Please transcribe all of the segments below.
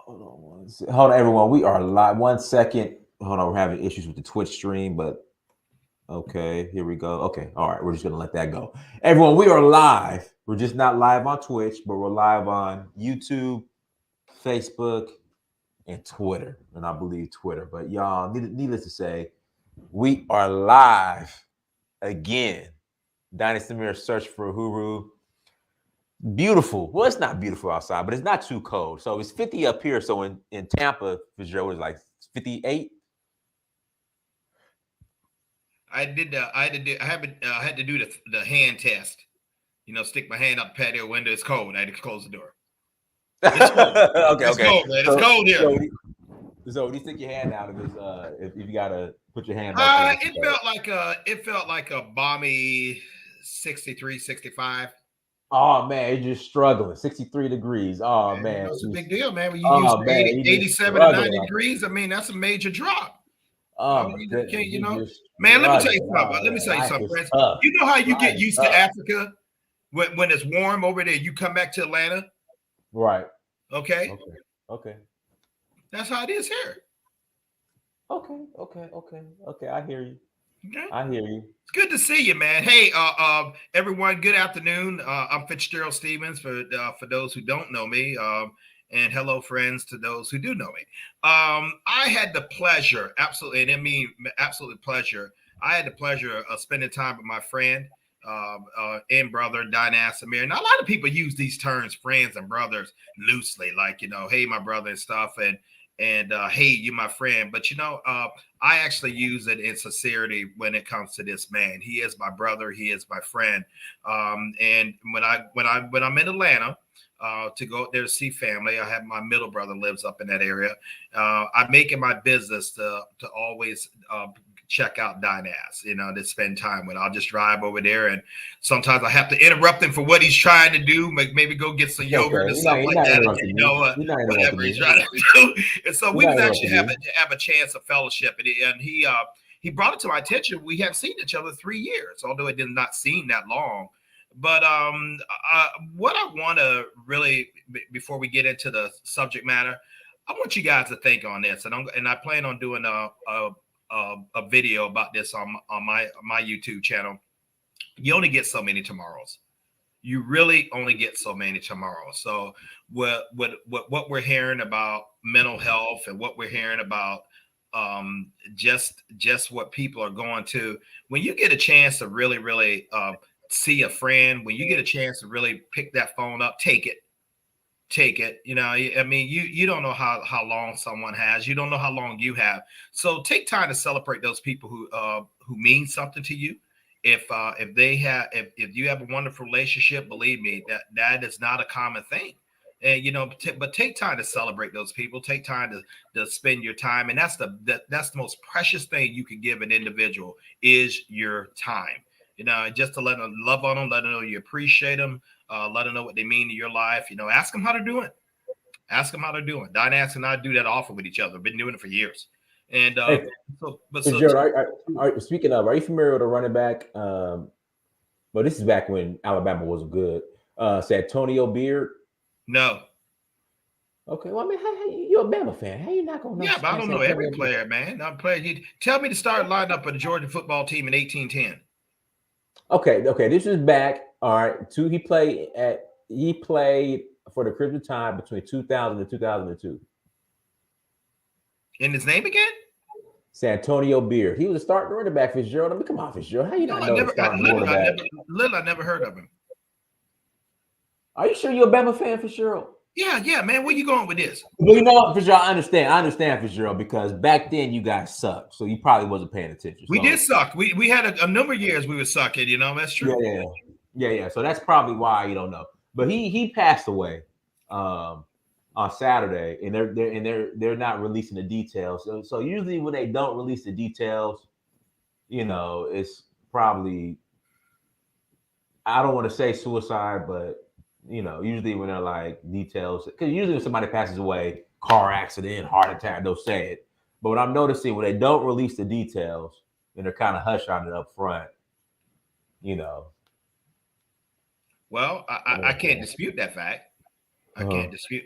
Hold on, everyone. We are live. 1 second. Hold on, we're having issues with the Twitch stream, but okay, here we go. Okay, all right, we're just gonna let that go. Everyone, we are live. We're just not live on Twitch, but we're live on YouTube, Facebook, and Twitter, and I believe Twitter. But y'all, needless to say, we are live again. Dynasty Mirror search for Uhuru. Beautiful. Well, it's not beautiful outside, but it's not too cold. So it's 50 up here. So in Tampa, Fitzgerald was like 58. I had to do the hand test. Stick my hand up the patio window. It's cold. I had to close the door. It's cold. It's cold, man. It's cold here. So when you stick your hand out, if you gotta put your hand up, it felt like a balmy 63, 65. Oh man, you're just struggling. 63 degrees. Oh man, it's a big deal, man. When you use 87 to 90 degrees, I mean that's a major drop. Oh, man, let me tell you something. Friends. You know how you get used to Africa when it's warm over there? You come back to Atlanta, right? Okay. That's how it is here. Okay. I hear you. Okay. I hear you. It's good to see you, man. Hey, everyone. Good afternoon. I'm Fitzgerald Stevens. For those who don't know me, and hello, friends, to those who do know me. I had the pleasure, absolutely, and I mean absolute pleasure. I had the pleasure of spending time with my friend and brother, amirdynast. And a lot of people use these terms, friends and brothers, loosely, like hey, my brother and stuff, and hey, you my friend. But I actually use it in sincerity when it comes to this man. He is my brother. He is my friend. And when I'm in Atlanta to go there to see family, I have my middle brother lives up in that area. I make it my business to always check out Dynast, to spend time with. I'll just drive over there, and sometimes I have to interrupt him for what he's trying to do, maybe go get some yogurt or something like that, whatever he's trying to do. And so we was actually have a chance of fellowship, and he brought it to my attention. We have seen each other 3 years, although it did not seem that long. But what I want to really, before we get into the subject matter, I want you guys to think on this, and I plan on doing a video about this on my YouTube channel. You only get so many tomorrows. You really only get so many tomorrows. So what we're hearing about mental health and what we're hearing about just what people are going to, when you get a chance to really see a friend, when you get a chance to really pick that phone up, take it. I mean, you don't know how long someone has. You don't know how long you have. So take time to celebrate those people who mean something to you. If you have a wonderful relationship, believe me, that is not a common thing. And but take time to celebrate those people. Take time to spend your time, and that's the most precious thing you can give an individual is your time. Just to let them love on them, let them know you appreciate them. Let them know what they mean to your life. Ask them how they're doing. Ask them how they're doing. Dynast and I do that often with each other. Been doing it for years. And speaking of, are you familiar with a running back? Well, this is back when Alabama wasn't good. Santonio Beard. No. Okay, well, I mean, you're a Bama fan. How you not gonna know? Yeah, but I don't know every player, man. I'm playing. You tell me to start line up for the Georgia football team in 1810. Okay. This is back. All right. He played for the Crimson Tide between 2000 and 2002. And his name again? Santonio Beard. He was a starting running back for Fitzgerald. I mean, come on, Fitzgerald. How you not know I never heard of him. Are you sure you're a Bama fan, Fitzgerald? Yeah, man. Where you going with this? Well, you know what, Fitzgerald, I understand, Fitzgerald, because back then you guys sucked, so you probably wasn't paying attention. We did suck. We had a number of years we were sucking. That's true. Yeah. So that's probably why you don't know. But he passed away on Saturday, and they're not releasing the details. So usually when they don't release the details, it's probably, I don't want to say suicide, but usually when they're like details, because usually when somebody passes away, car accident, heart attack, they'll say it. But what I'm noticing, when they don't release the details and they're kind of hush on it up front, Well, I can't dispute that fact. I can't dispute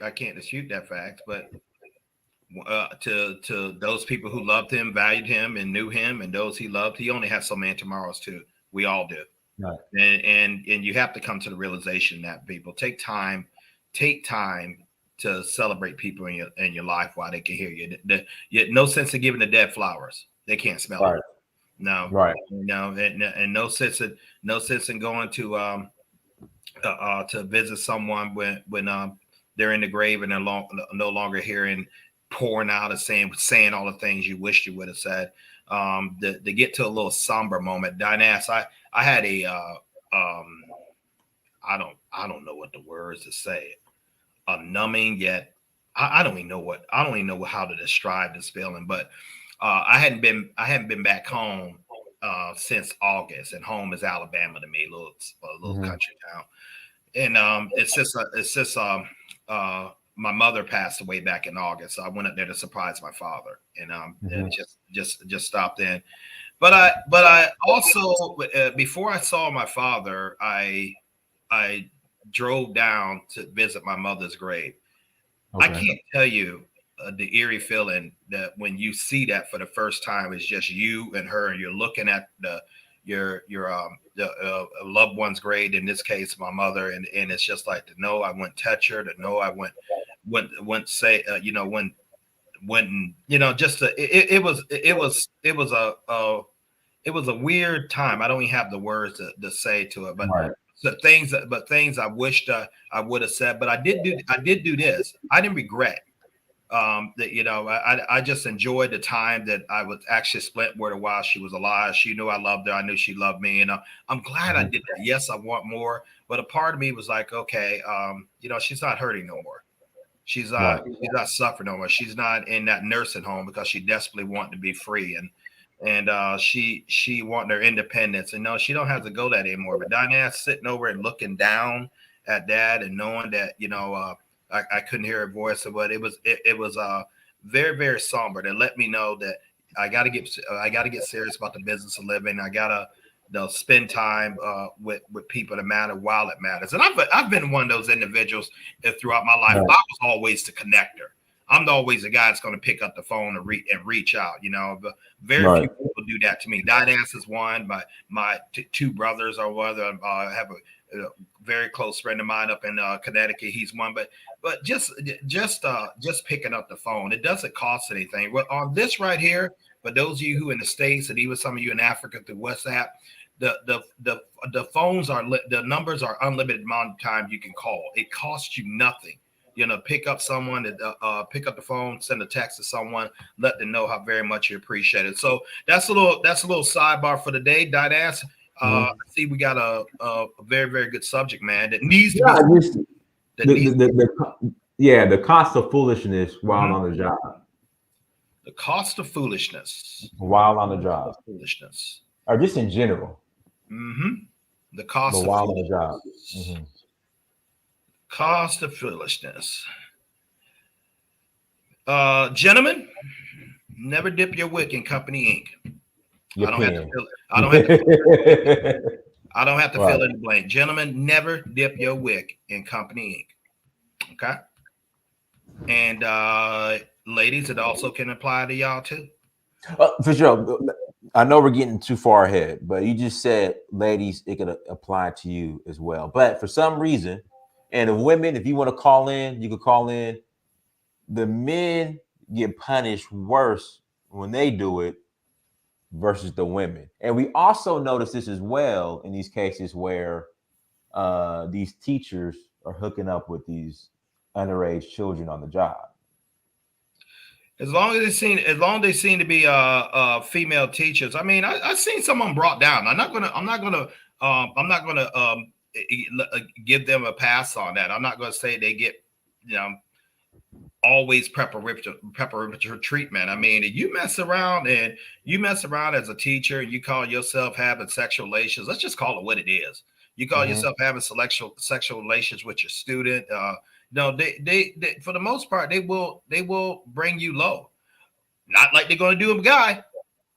that fact. But to those people who loved him, valued him, and knew him, and those he loved. He only has so many tomorrows too. We all do. Right. And you have to come to the realization that people take time to celebrate people in your life while they can hear you. No sense in giving the dead flowers. They can't smell Right. it. No, Right. no, and no sense in going to visit someone when they're in the grave and they're no longer hearing, pouring out and saying all the things you wished you would have said. To get to a little somber moment, Dynas, I had a I don't know what the words to say. A numbing, yet I don't even know how to describe this feeling. But I hadn't been back home since August, and home is Alabama to me, a little country town. And it's just my mother passed away back in August, so I went up there to surprise my father, and just stopped in. But I also before I saw my father, I drove down to visit my mother's grave. Okay. I can't tell you the eerie feeling that when you see that for the first time, it's just you and her, and you're looking at your loved one's grave. In this case, my mother, and it's just like to know I wouldn't touch her, to know I wouldn't say when just it was a weird time. I don't even have the words to say to it, but right. Things I wished I would have said, but I did do this. I didn't regret that. I just enjoyed the time that I was actually spent with her while she was alive. She knew I loved her. I knew she loved me, and I'm glad I did that. Yes, I want more, but a part of me was like, okay, she's not hurting no more. She's not suffering no more. She's not in that nursing home because she desperately wanted to be free, and she wanted her independence. And no, she don't have to go that anymore. But Diana sitting over and looking down at Dad and knowing that I couldn't hear her voice, but it was very, very somber. That let me know that I got to get serious about the business of living. I gotta spend time with people that matter while it matters. And I've been one of those individuals throughout my life. Right. I was always the connector. I'm always the guy that's going to pick up the phone and reach out. But very right. few people do that to me. Dinas is one. My two brothers are one. I have a very close friend of mine up in Connecticut. He's one. But just picking up the phone, it doesn't cost anything. Well, on this right here, for those of you who in the States and even some of you in Africa through WhatsApp, the phones are the numbers are unlimited amount of time you can call. It costs you nothing. Pick up pick up the phone, send a text to someone, let them know how very much you appreciate it. So that's a little sidebar for the day. Dinas, I see we got a very, very good subject, man. That needs to be. The cost of foolishness while on the job. The cost of foolishness while on the job. Foolishness, or just in general. The cost while on the job. Cost of foolishness. Gentlemen, never dip your wick in company ink. I don't have to fill in the blank. Gentlemen, never dip your wick in company ink. Okay. And ladies, it also can apply to y'all too. Fitzgerald, I know we're getting too far ahead, but you just said, ladies, it could apply to you as well. But for some reason, and the women, if you want to call in, you could call in. The men get punished worse when they do it versus the women. And we also notice this as well in these cases where these teachers are hooking up with these underage children on the job. As long as they seem to be female teachers. I mean, I've seen someone brought down. I'm not gonna give them a pass on that. I'm not gonna say they get always preferential treatment. I mean, if you mess around as a teacher, you call yourself having sexual relations. Let's just call it what it is. You call yourself having sexual relations with your student. No, they for the most part, they will bring you low. Not like they're going to do a guy,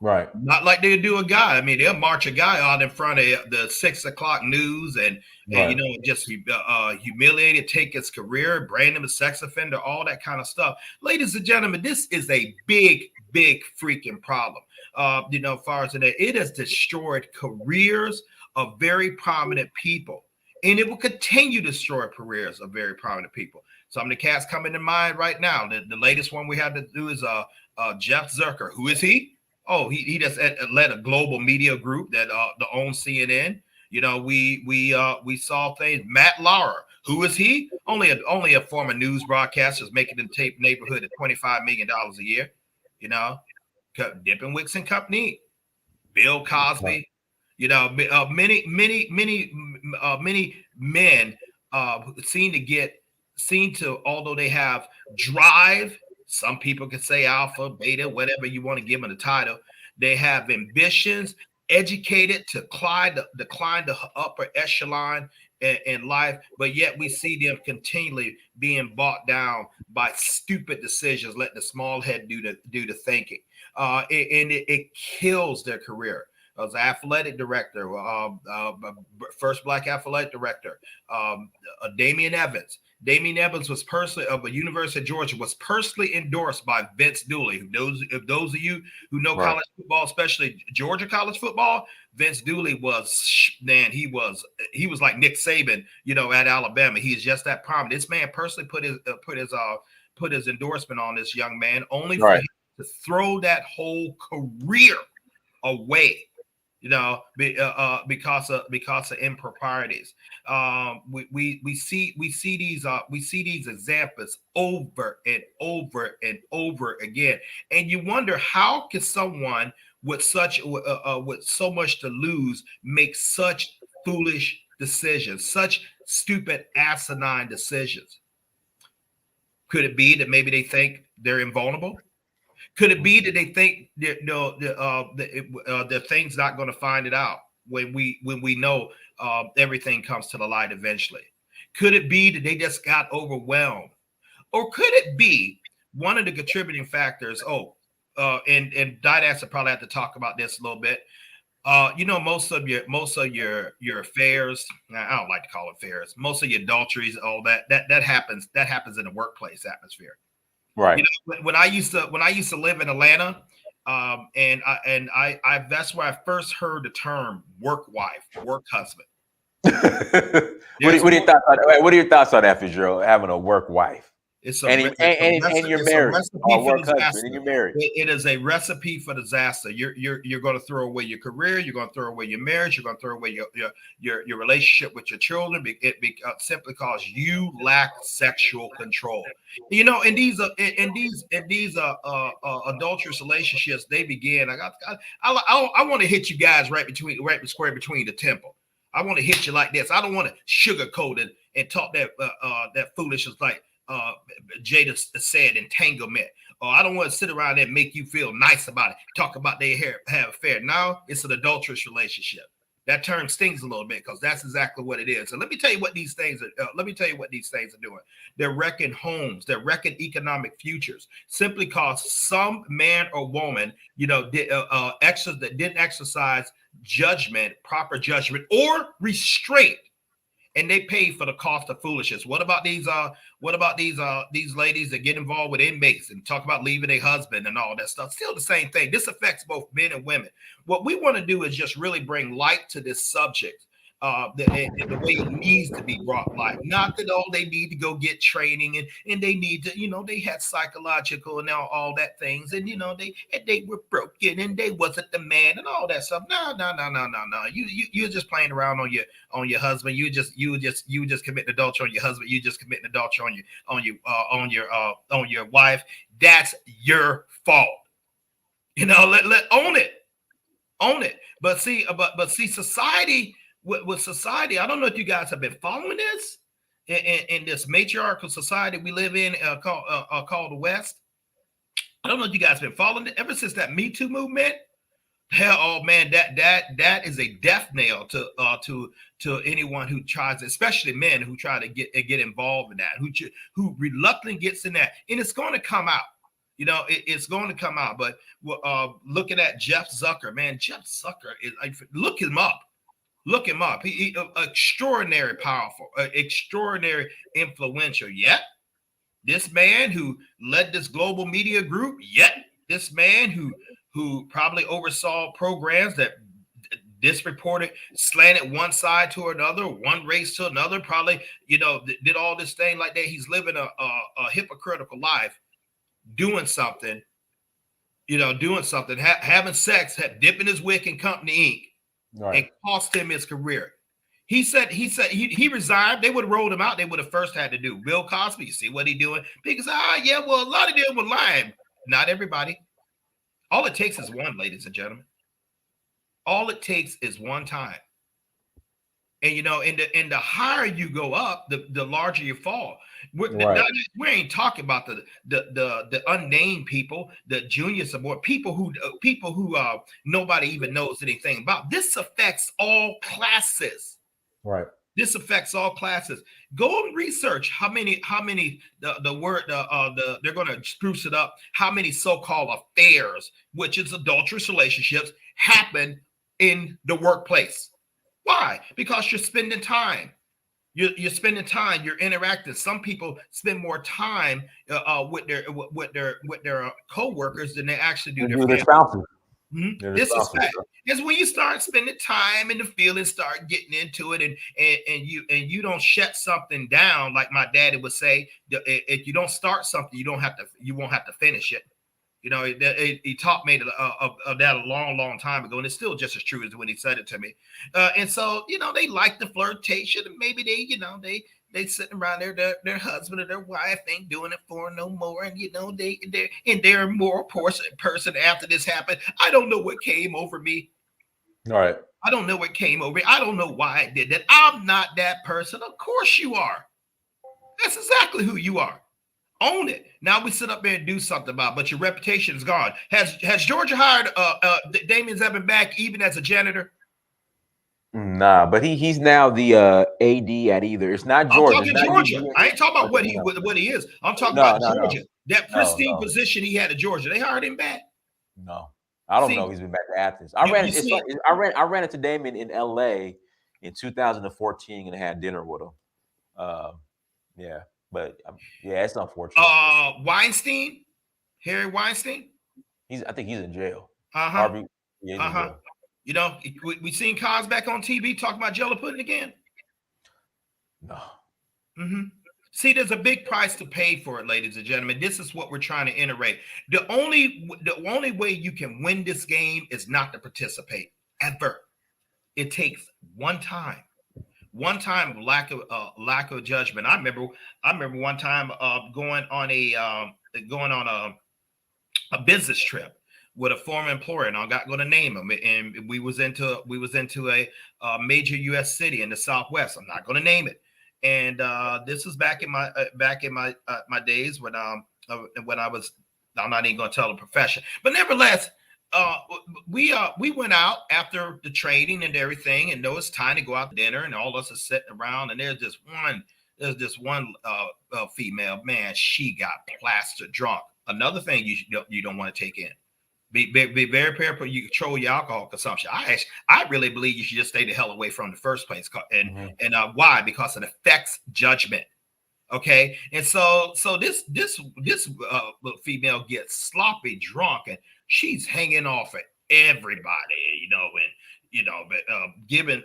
Right. Not like they do a guy. I mean, they'll march a guy out in front of the 6 o'clock news and Right. just humiliate it, take his career, brand him a sex offender, all that kind of stuff. Ladies and gentlemen, this is a big, big freaking problem. As far as today, it has destroyed careers of very prominent people, and it will continue to destroy careers of very prominent people. Some of the cats coming to mind right now. The latest one we had to do is Jeff Zucker. Who is he? Oh, he just led a global media group that owns CNN. We saw things. Matt Lauer, who is he? Only a former news broadcaster, is making the tape neighborhood at $25 million a year. Dipping and Company, Bill Cosby. Many men seem to, although they have drive. Some people can say alpha, beta, whatever you want to give them the title. They have ambitions, educated to decline the upper echelon in life, but yet we see them continually being bought down by stupid decisions, letting the small head do the thinking. It kills their career. As athletic director, first black athletic director, Damian Evans. Damian Evans was personally of the University of Georgia, was personally endorsed by Vince Dooley. If those of you who know college football, especially Georgia college football, Vince Dooley was, man, he was like Nick Saban, at Alabama. He's just that prominent. This man personally put his endorsement on this young man, only for him to throw that whole career away. Because of improprieties. We see these examples over and over and over again, and you wonder how can someone with so much to lose make such foolish decisions, such stupid, asinine decisions. Could it be that maybe they think they're invulnerable? Could it be that they think the thing's not going to find it out when we know everything comes to the light eventually? Could it be that they just got overwhelmed, or could it be one of the contributing factors? And Dynast will probably have to talk about this a little bit. Most of your affairs, I don't like to call it affairs. Most of your adulteries, all that happens in the workplace atmosphere. Right. When I used to live in Atlanta, and I that's where I first heard the term work wife, work husband. What are your thoughts on that, Fitzgerald? Having a work wife? And you're married. And you're married. It is a recipe for disaster. You're going to throw away your career. You're going to throw away your marriage. You're going to throw away your relationship with your children. Simply because you lack sexual control. And these adulterous relationships, they begin. I want to hit you guys right square between the temple. I want to hit you like this. I don't want to sugarcoat it and talk that foolishness like Jada said, entanglement. I don't want to sit around there and make you feel nice about it. Talk about they have affair. Now it's an adulterous relationship. That term stings a little bit because that's exactly what it is. And let me tell you what these things are doing. They're wrecking homes. They're wrecking economic futures simply because some man or woman, that didn't exercise proper judgment or restraint. And they pay for the cost of foolishness. What about these ladies that get involved with inmates and talk about leaving their husband and all that stuff? Still the same thing. This affects both men and women. What we want to do is just really bring light to this subject. The way it needs to be brought light. Not that they need to go get training and they need to, they had psychological and all that things, and they were broken and they wasn't the man and all that stuff. No. You're just playing around on your husband. You just committing adultery on your husband. You just committing adultery on your wife. That's your fault. Let own it. But see, society. With society, I don't know if you guys have been following this in this matriarchal society we live in called the West. I don't know if you guys have been following it ever since that Me Too movement. Hell, oh man, that is a death nail to anyone who tries, especially men who try to get involved in that, who reluctantly gets in that, and it's going to come out. You know, it's going to come out. But looking at Jeff Zucker, man, Jeff Zucker is, look him up. Look him up. He extraordinary powerful, extraordinary influential. Yet this man who led this global media group, yet this man who probably oversaw programs that disreported, slanted one side to another, one race to another, probably, you know, did all this thing like that. He's living a hypocritical life, doing something, you know, having sex, dipping his wick in Company Inc. Right. And cost him his career. He said he resigned. They would have rolled him out. They would have first had to do Bill Cosby. You see what he doing? Because yeah, well, a lot of them were lying. Not everybody. All it takes is one, ladies and gentlemen. All it takes is one time. And you know, and the higher you go up, the larger you fall. We ain't talking about the unnamed people, the junior support people who nobody even knows anything about. This affects all classes. Right. This affects all classes. Go and research how many they're going to spruce it up. How many so-called affairs, which is adulterous relationships, happen in the workplace. Why? Because you're spending time. You're spending time. You're interacting. Some people spend more time with their co-workers than they actually do their spouses. Mm-hmm. This is fact. It's when you start spending time in the field and start getting into it, and you don't shut something down, like my daddy would say. If you don't start something, you won't have to finish it. You know, he taught me of that a long time ago, and it's still just as true as when he said it to me. And so, you know, they like the flirtation, and maybe they sitting around their husband or their wife ain't doing it for no more, and you know they're a moral person after this happened. I don't know what came over me. All right. I don't know what came over me. I don't know why I did that. I'm not that person. Of course you are. That's exactly who you are. Own it. Now we sit up there and do something about it, but your reputation is gone. Has Georgia hired Damian Zebin back even as a janitor? Nah, but he's now the AD at either. It's not Georgia. I'm talking Georgia. I ain't talking about what he is. I'm talking about Georgia. No. That pristine position he had at Georgia. They hired him back. No, I don't know. He's been back to Athens. I ran into Damian in LA in 2014 and had dinner with him. Yeah. But yeah, it's unfortunate. Weinstein, Harry Weinstein. I think he's in jail. Harvey. Yeah, you know, we seen Cos back on TV talking about Jello pudding again. No. Mm-hmm. See, there's a big price to pay for it, ladies and gentlemen. This is what we're trying to iterate. The only way you can win this game is not to participate ever. It takes one time. One time of lack of judgment. I remember one time going on a business trip with a former employer, and I'm not going to name him. And we was into a major U.S. city in the Southwest. I'm not going to name it. And this was back in my days when I was. I'm not even going to tell the profession, but nevertheless. We went out after the training and everything, and it's time to go out to dinner, and all of us are sitting around, and there's this one female, man, she got plastered drunk. Another thing you don't want to take in. Be very careful. You control your alcohol consumption. I really believe you should just stay the hell away from the first place. And why? Because it affects judgment. Okay, and so this little female gets sloppy drunk, and she's hanging off at everybody, giving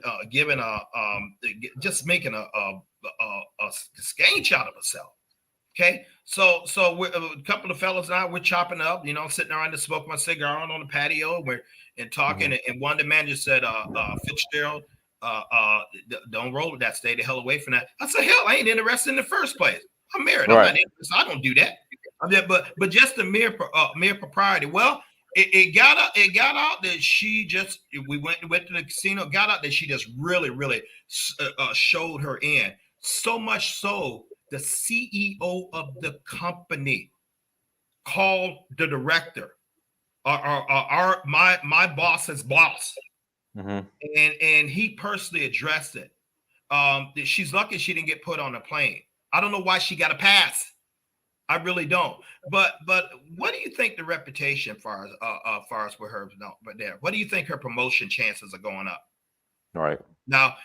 just making a skank out of herself. Okay, so we're, a couple of fellas and I, we're chopping up, sitting around to smoke my cigar on the patio, and talking, and one of the managers said, Fitzgerald, don't roll with that. Stay the hell away from that. I said, hell, I ain't interested in the first place. I'm married. Right. I'm not interested. I don't do that. But just the mere propriety. Well, it got out that we went to the casino. Got out that she just really showed her in. So much so, the CEO of the company called the director, my boss's boss. Mm-hmm. And he personally addressed it. She's lucky she didn't get put on a plane. I don't know why she got a pass. I really don't. But what do you think the reputation far as with her? No, but there. What do you think her promotion chances are going up? All right. Now,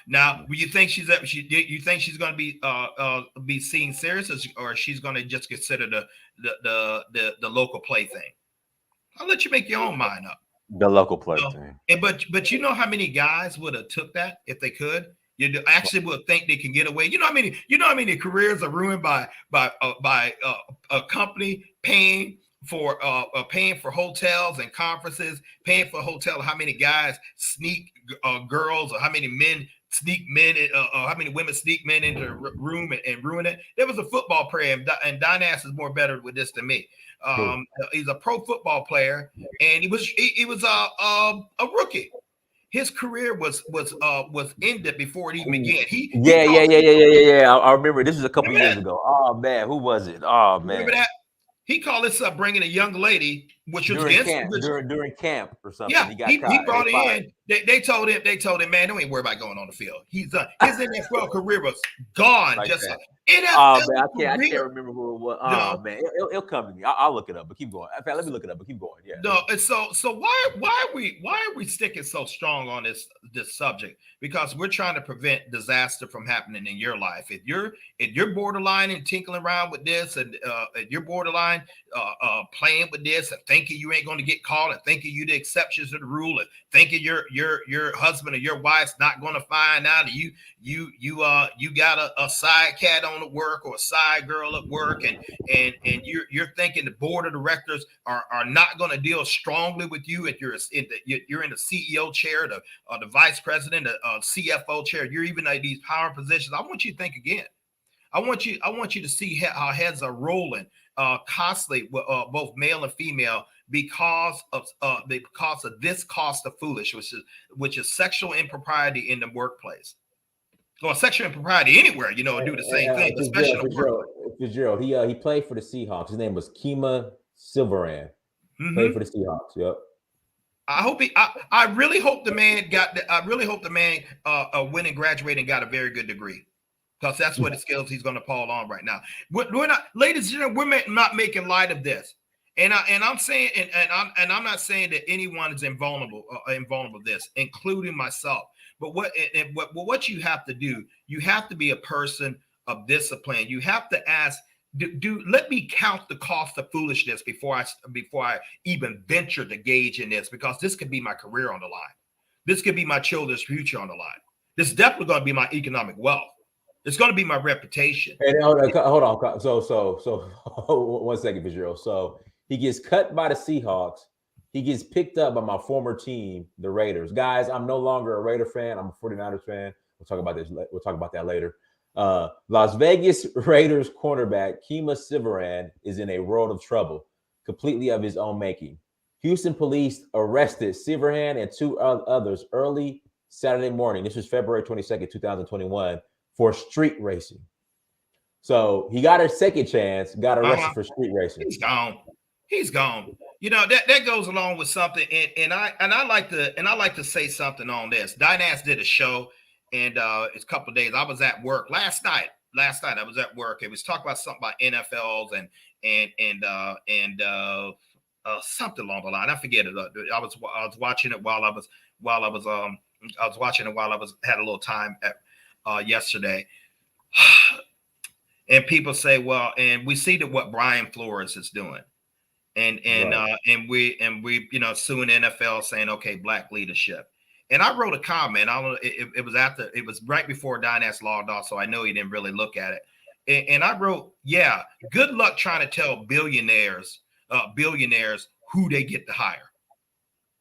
you think you think she's going to be seen serious, or she's going to just consider the local play thing? I'll let you make your own mind up. The local play thing. And but you know how many guys would have took that if they could? You actually would think they can get away. You know how many careers are ruined by a company paying for hotels and conferences, paying for hotels. How many guys sneak girls, or how many men sneak men, or how many women sneak men into the room and ruin it? There was a football player, and Dynast is more better with this than me. He's a pro football player, and he was a rookie. His career was ended before it even began. Yeah. I remember this was a couple years ago. Oh man, who was it? Oh man, remember that? He called this up bringing a young lady, which was during camp or something. Yeah, he brought her in. They told him, man, don't even worry about going on the field. He's done. His NFL career was gone. Like just that. NFL I can't remember who it was. Oh man, it'll come to me. I'll look it up, but keep going. In fact, let me look it up, but keep going. Yeah. No, and so why are we sticking so strong on this subject? Because we're trying to prevent disaster from happening in your life. If you're borderline and tinkling around with this, and you're borderline playing with this, and thinking you ain't going to get caught, and thinking you the exceptions to the rule, and thinking your husband or your wife's not going to find out you got a side cat on at work, or a side girl at work, and you're thinking the board of directors are not going to deal strongly with you if you're in the CEO chair, the vice president, the CFO chair. You're even at these power positions. I want you to think again. I want you to see how heads are rolling constantly, both male and female, because of this cost of foolish, which is sexual impropriety in the workplace. Well, sexual impropriety anywhere, do the same thing, especially Fitzgerald. He played for the Seahawks. His name was Kima Silveran. Played for the Seahawks. Yep. I really hope the man went and graduated and got a very good degree, because that's what the skills he's going to fall on right now. We're not, ladies and gentlemen, we're not making light of this. And I'm saying, and I'm not saying that anyone is invulnerable to this, including myself. But what you have to do, you have to be a person of discipline. You have to ask, let me count the cost of foolishness before I even venture to gauge in this, because this could be my career on the line. This could be my children's future on the line. This is definitely going to be my economic wealth. It's going to be my reputation. Hey, hold on. So 1 second, Fitzgerald. So he gets cut by the Seahawks. He gets picked up by my former team, the Raiders. Guys, I'm no longer a Raider fan. I'm a 49ers fan. We'll talk about this. We'll talk about that later. Las Vegas Raiders cornerback Kima Silveran is in a world of trouble, completely of his own making. Houston police arrested Silveran and 2 others early Saturday morning. This was February 22nd, 2021, for street racing. So he got a second chance, got arrested for street racing. He's gone. That goes along with something, and I like to say something on this. Dynast did a show, and it's a couple of days. I was at work last night. I was at work. It was talking about something about NFLs and something along the line. I forget it. I was watching it while I had a little time at yesterday. And people say, well, and we see that what Brian Flores is doing. And we suing NFL, saying, okay, black leadership. And I wrote a comment. It was right before Dynast logged off, so I know he didn't really look at it. And I wrote, yeah, good luck trying to tell billionaires who they get to hire.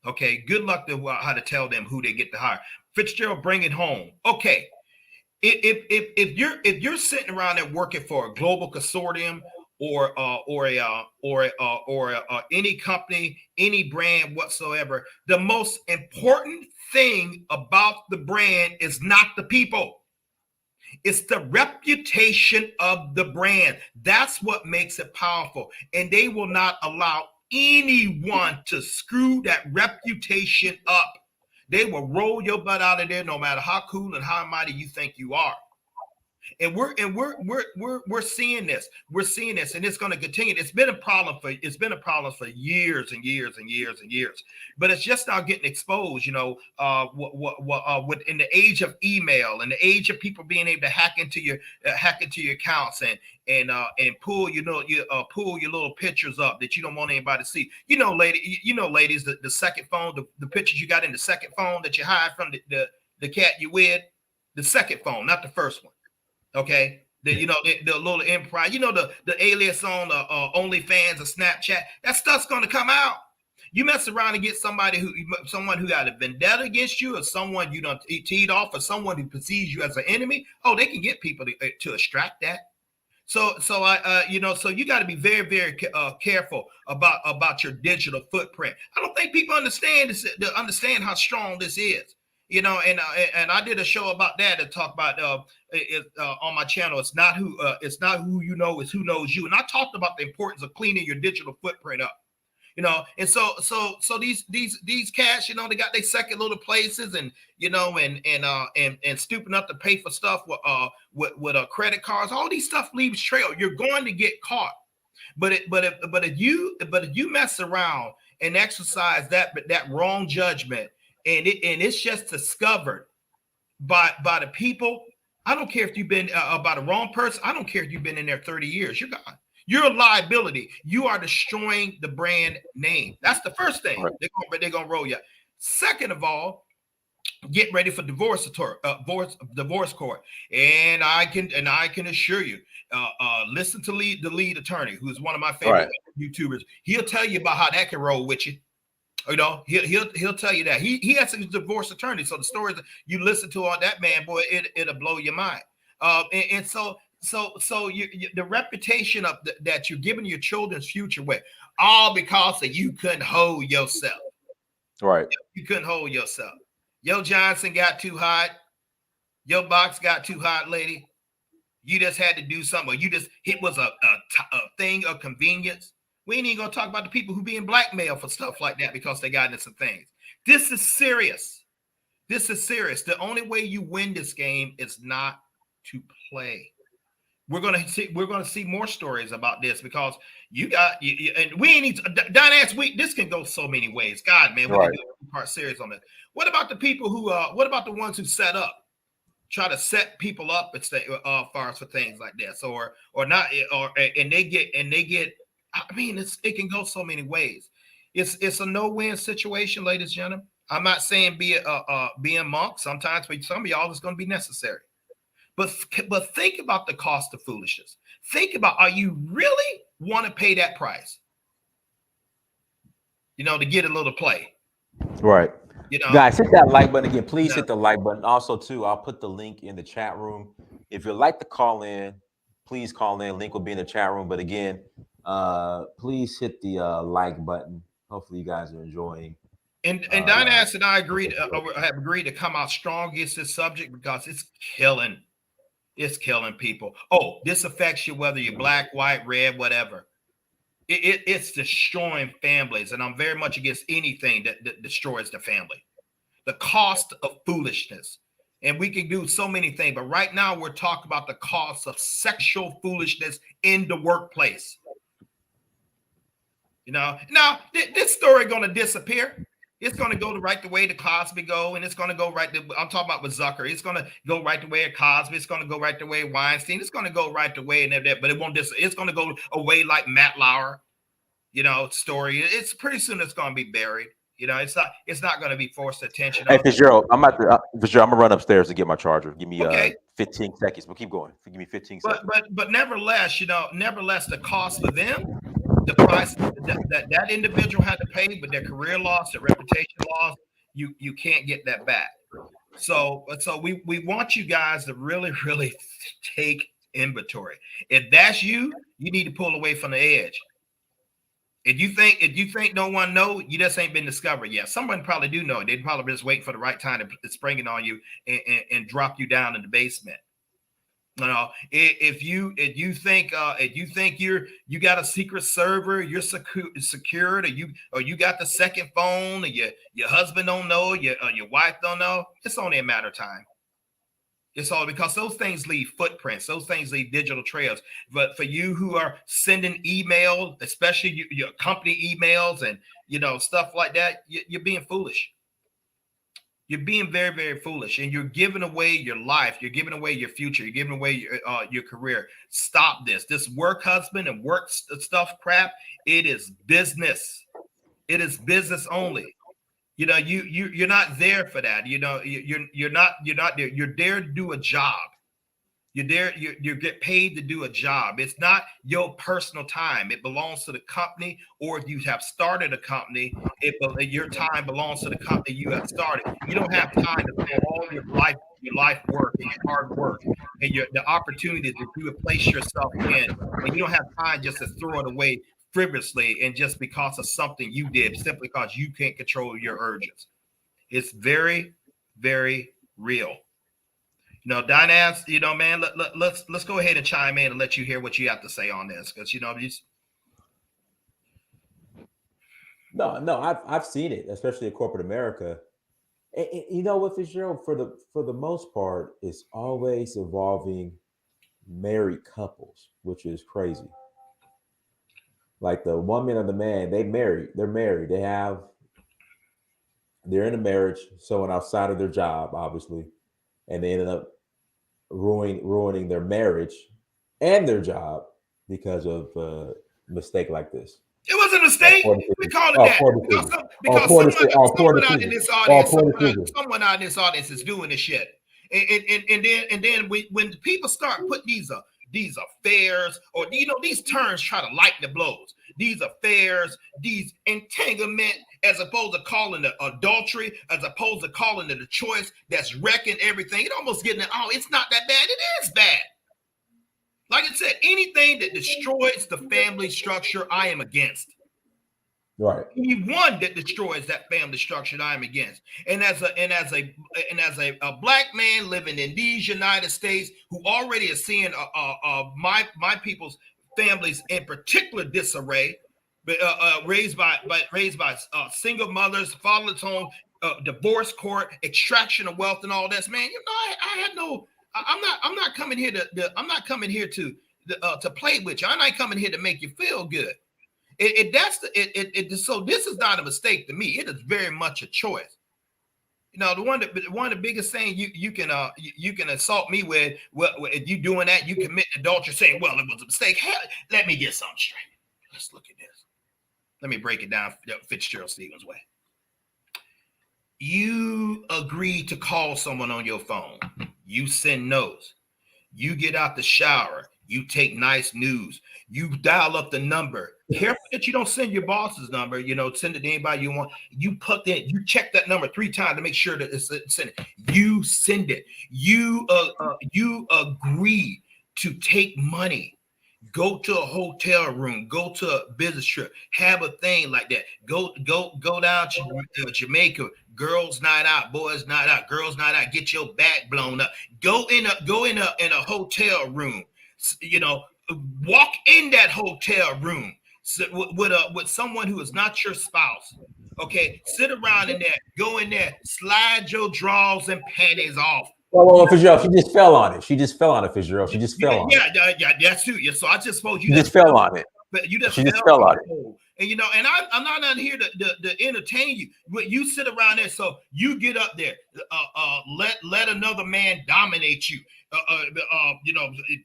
Okay, good luck to how to tell them who they get to hire. Fitzgerald, bring it home. Okay, if you're sitting around there working for a global consortium, or any company, any brand whatsoever, the most important thing about the brand is not the people. It's the reputation of the brand. That's what makes it powerful. And they will not allow anyone to screw that reputation up. They will roll your butt out of there no matter how cool and how mighty you think you are. And we're seeing this. We're seeing this, and it's going to continue. It's been a problem for years and years and years and years. But it's just now getting exposed. You know, what in the age of email and the age of people being able to hack into your accounts and pull pull your little pictures up that you don't want anybody to see. You know, ladies, the second phone, the pictures you got in the second phone that you hide from the cat you with, the second phone, not the first one. Okay. The little improv, the alias on OnlyFans or Snapchat, that stuff's gonna come out. You mess around and get someone who got a vendetta against you, or someone you don't teed off, or someone who perceives you as an enemy. Oh, they can get people to extract that. So you got to be very, very careful about your digital footprint. I don't think people understand how strong this is. And I did a show about that and talk about on my channel. It's not who you know, it's who knows you. And I talked about the importance of cleaning your digital footprint up. And so these cats, they got their second little places, and and stooping up to pay for stuff with credit cards. All these stuff leaves trail. You're going to get caught. But if you mess around and exercise that wrong judgment, and it's just discovered by the people. I don't care if you've been by the wrong person. I don't care if you've been in there 30 years. You're gone. You're a liability. You are destroying the brand name. That's the first thing. Right. They're gonna roll you. Second of all, get ready for divorce court. And I can assure you, listen to the lead attorney, who's one of my favorite YouTubers. He'll tell you about how that can roll with you. He'll tell you that he has a divorce attorney. So the stories you listen to on that man, boy, it'll blow your mind. So the reputation of that you're giving your children's future with, all because of you couldn't hold yourself. Right. You couldn't hold yourself. Yo Johnson got too hot. Your box got too hot, lady. You just had to do something. It was a thing of convenience. We ain't even gonna talk about the people who being blackmailed for stuff like that because they got into some things. This is serious. This is serious. The only way you win this game is not to play. We're gonna see more stories about this because and we ain't need to, Dynasts, this can go so many ways. God, man, we can do a part series on this. What about the people who what about the ones who try to set people up and stay for things like this, or not, and they get I mean, it can go so many ways. It's a no-win situation, ladies and gentlemen. I'm not saying be a monk. Sometimes for some of y'all, it's going to be necessary. But think about the cost of foolishness. Think about, are you really want to pay that price? To get a little play. Right. Guys, hit that like button again. Please hit the like button. Also, too, I'll put the link in the chat room. If you'd like to call in, please call in. Link will be in the chat room. But again, please hit the like button. Hopefully, you guys are enjoying. And Dynasts and I have agreed to come out strong against this subject because it's killing. It's killing people. Oh, this affects you whether you're black, white, red, whatever. It's destroying families, and I'm very much against anything that destroys the family. The cost of foolishness. And we can do so many things, but right now we're talking about the cost of sexual foolishness in the workplace. Now this story going to disappear. It's going to go the way the Cosby go, and it's going to go right. I'm talking about with Zucker. It's going to go right the way of Cosby. It's going to go right the way of Weinstein. It's going to go right the way and that, but it won't. It's going to go away like Matt Lauer, story. It's pretty soon. It's going to be buried. It's not going to be forced attention. Hey, Fitzgerald, I'm gonna run upstairs to get my charger. Give me 15 seconds, but keep going. Give me 15 seconds. But nevertheless, the cost for them. The price that individual had to pay with their career loss, their reputation loss, you can't get that back. So we want you guys to really, really take inventory. If that's you need to pull away from the edge. If you think no one know, you just ain't been discovered yet. Someone probably do know. They'd probably just wait for the right time to spring it on you and drop you down in the basement. If you think you got a secret server, you're secured, or you got the second phone, or your husband don't know, your wife don't know, it's only a matter of time. It's all because those things leave footprints. Those things leave digital trails. But for you who are sending email, especially your company emails and stuff like that, you're being foolish. You're being very, very foolish, and you're giving away your life. You're giving away your future. You're giving away your career. Stop this. This work husband and work stuff crap. It is business. It is business only. You're not there for that. You're not there. You're there to do a job. You're there. You get paid to do a job. It's not your personal time. It belongs to the company. Or if you have started a company, your time belongs to the company you have started. You don't have time to throw all your life work and your hard work and the opportunities that you have placed yourself in, and you don't have time just to throw it away frivolously and just because of something you did, simply because you can't control your urges. It's very, very real. Dynast, man, let's go ahead and chime in and let you hear what you have to say on this, because No, I've seen it, especially in corporate America. And you know what, Fitzgerald, for the most part, it's always involving married couples, which is crazy. Like the woman and the man, they're married, they're in a marriage, someone outside of their job, obviously, and they ended up ruining their marriage and their job because of a mistake like this. It was a mistake. We call it that because someone out in this audience is doing this shit. And then when people start putting these affairs, or these terms try to lighten the blows. These affairs, these entanglement, as opposed to calling it adultery, as opposed to calling it a choice that's wrecking everything. It almost getting it's not that bad. It is bad. Like I said, anything that destroys the family structure, I am against. Right. Anyone that destroys that family structure, I am against. And as a black man living in these United States, who already is seeing my people's families in particular disarray, raised by single mothers, fatherless home, divorce court, extraction of wealth, and all this, man. I had no. I'm not coming here to play with you. I'm not coming here to make you feel good. So this is not a mistake to me. It is very much a choice. One of the biggest things you can assault me with, well, if you doing that, you commit adultery, saying, well, it was a mistake. Hell, let me get something straight. Let's look at this. Let me break it down Fitzgerald Stevens way. You agree to call someone on your phone. You send notes. You get out the shower. You take nice news. You dial up the number. Careful that you don't send your boss's number. Send it to anybody you want. You check that number 3 times to make sure that it's sent. You send it. You agree to take money. Go to a hotel room, go to a business trip, have a thing like that. Go down to Jamaica, girls night out, boys night out, girls night out, get your back blown up. Go in a hotel room, walk in that hotel room with someone who is not your spouse. Okay, sit around in there, go in there, slide your drawers and panties off. Well, Fitzgerald, she just fell on it. Fitzgerald. She just fell on it. Yeah, that's true. Yeah, so I just suppose you just fell on it. But she just fell on it. And and I'm not here to entertain you. But you sit around there, so you get up there, let another man dominate you.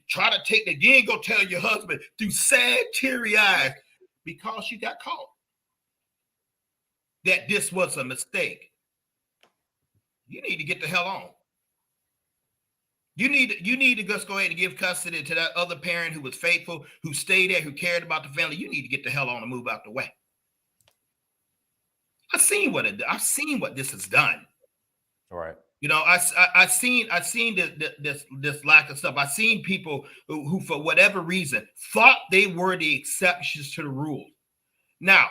Try to take the game. Go tell your husband through sad, teary eyes because you got caught that this was a mistake. You need to get the hell on. You need to just go ahead and give custody to that other parent who was faithful, who stayed there, who cared about the family. You need to get the hell on and move out the way. I've seen what this has done. All right. I've seen this lack of stuff. I've seen people who for whatever reason thought they were the exceptions to the rule. Now,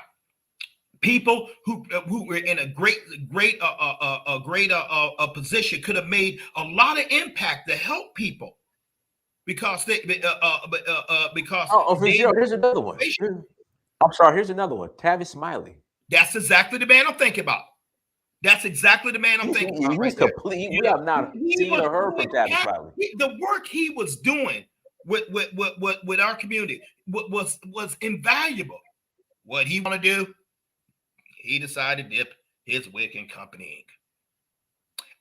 people who were in a great position could have made a lot of impact to help people because here's another one. I'm sorry. Here's another one. Tavis Smiley. That's exactly the man I'm thinking about. That's exactly the man I'm thinking about right there. We have not seen or heard from Tavis Riley. The work he was doing with our community was invaluable. What he want to do? He decided to dip his wick in Company Inc.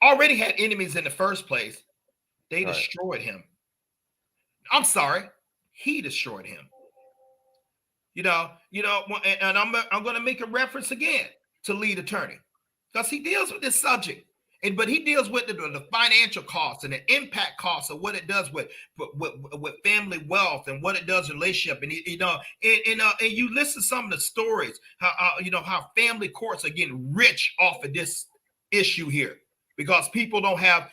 Already had enemies in the first place. They destroyed him. I'm sorry, he destroyed him. And I'm going to make a reference again to lead attorney because he deals with this subject, but he deals with the financial costs and the impact costs of what it does with family wealth and what it does in relationship. And you listen to some of the stories how family courts are getting rich off of this issue here because people don't have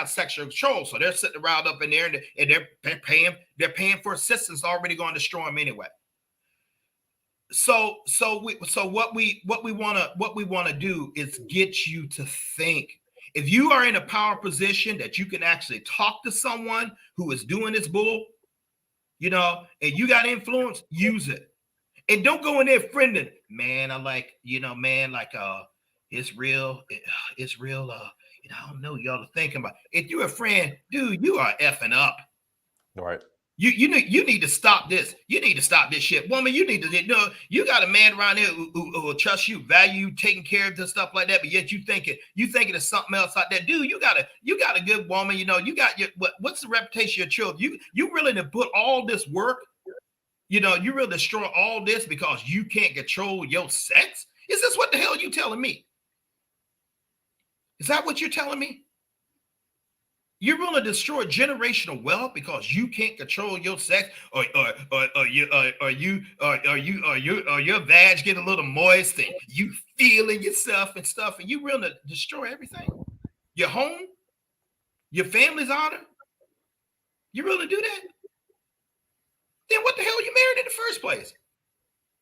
sexual control, so they're sitting around up in there and they're paying for assistance already going to destroy them anyway. So what we want to do is get you to think. If you are in a power position that you can actually talk to someone who is doing this bull, and you got influence, use it. And don't go in there friending, man. I like, it's real. I don't know, y'all are thinking about. If you're a friend, dude, you are effing up. All right. You need to stop this. You need to stop this shit, woman. You need to you got a man around here who will trust you, value you, taking care of this stuff like that. But yet you thinking of something else like that, dude. You got a good woman. You got what's the reputation of your children? You really to put all this work. You really destroy all this because you can't control your sex. Is this what the hell you telling me? Is that what you're telling me? You're going to destroy generational wealth because you can't control your sex, or your vag get a little moist and you feeling yourself and stuff, and you really destroy everything. Your home, your family's honor. You really do that? Then what the hell are you married in the first place?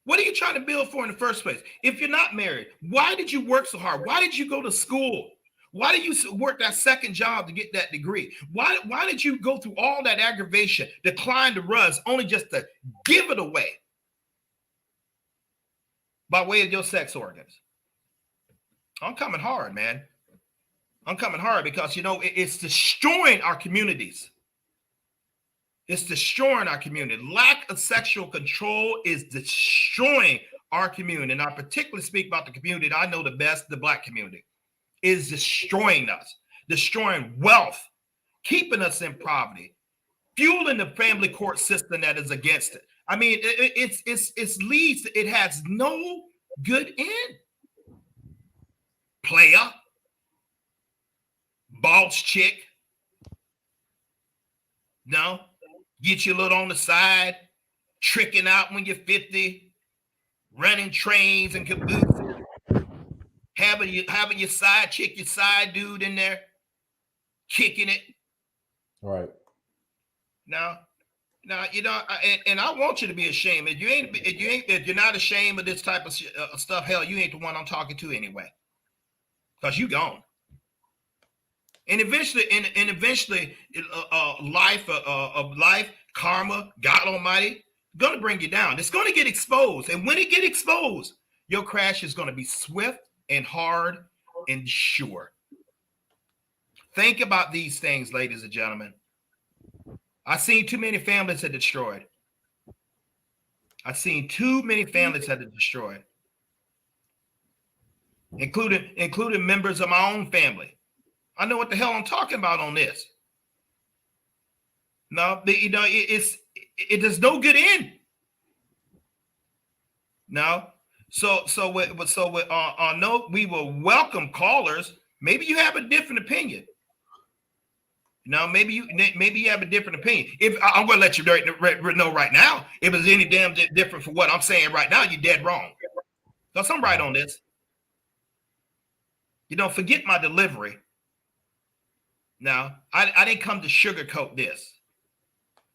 What are you trying to build for in the first place? If you're not married, why did you work so hard? Why did you go to school? Why did you work that second job to get that degree? Why did you go through all that aggravation, decline the runs, only just to give it away by way of your sex organs? I'm coming hard, man. I'm coming hard because, it's destroying our communities. It's destroying our community. Lack of sexual control is destroying our community. And I particularly speak about the community that I know the best, the Black community. Is destroying us, destroying wealth, keeping us in poverty, fueling the family court system that is against it. I mean, it has no good end. Player, boss chick, get you a little on the side, tricking out when you're 50, running trains and cabooses. Having your side chick, your side dude in there, kicking it. Right. Now, and I want you to be ashamed. If you're not ashamed of this type of stuff, hell, you ain't the one I'm talking to anyway, because you gone. And eventually, life, karma, God Almighty, gonna bring you down. It's gonna get exposed, and when it get exposed, your crash is gonna be swift and hard and sure. Think about these things, ladies and gentlemen. I've seen too many families that destroyed. I've seen too many families that are destroyed, including members of my own family. I know what the hell I'm talking about on this. No, there's no good end. No. So we will welcome callers. Maybe you have a different opinion. Maybe you have a different opinion. If I'm going to let you know right now, if it's any damn different from what I'm saying right now, you're dead wrong. Because I'm right on this. Forget my delivery. Now, I didn't come to sugarcoat this.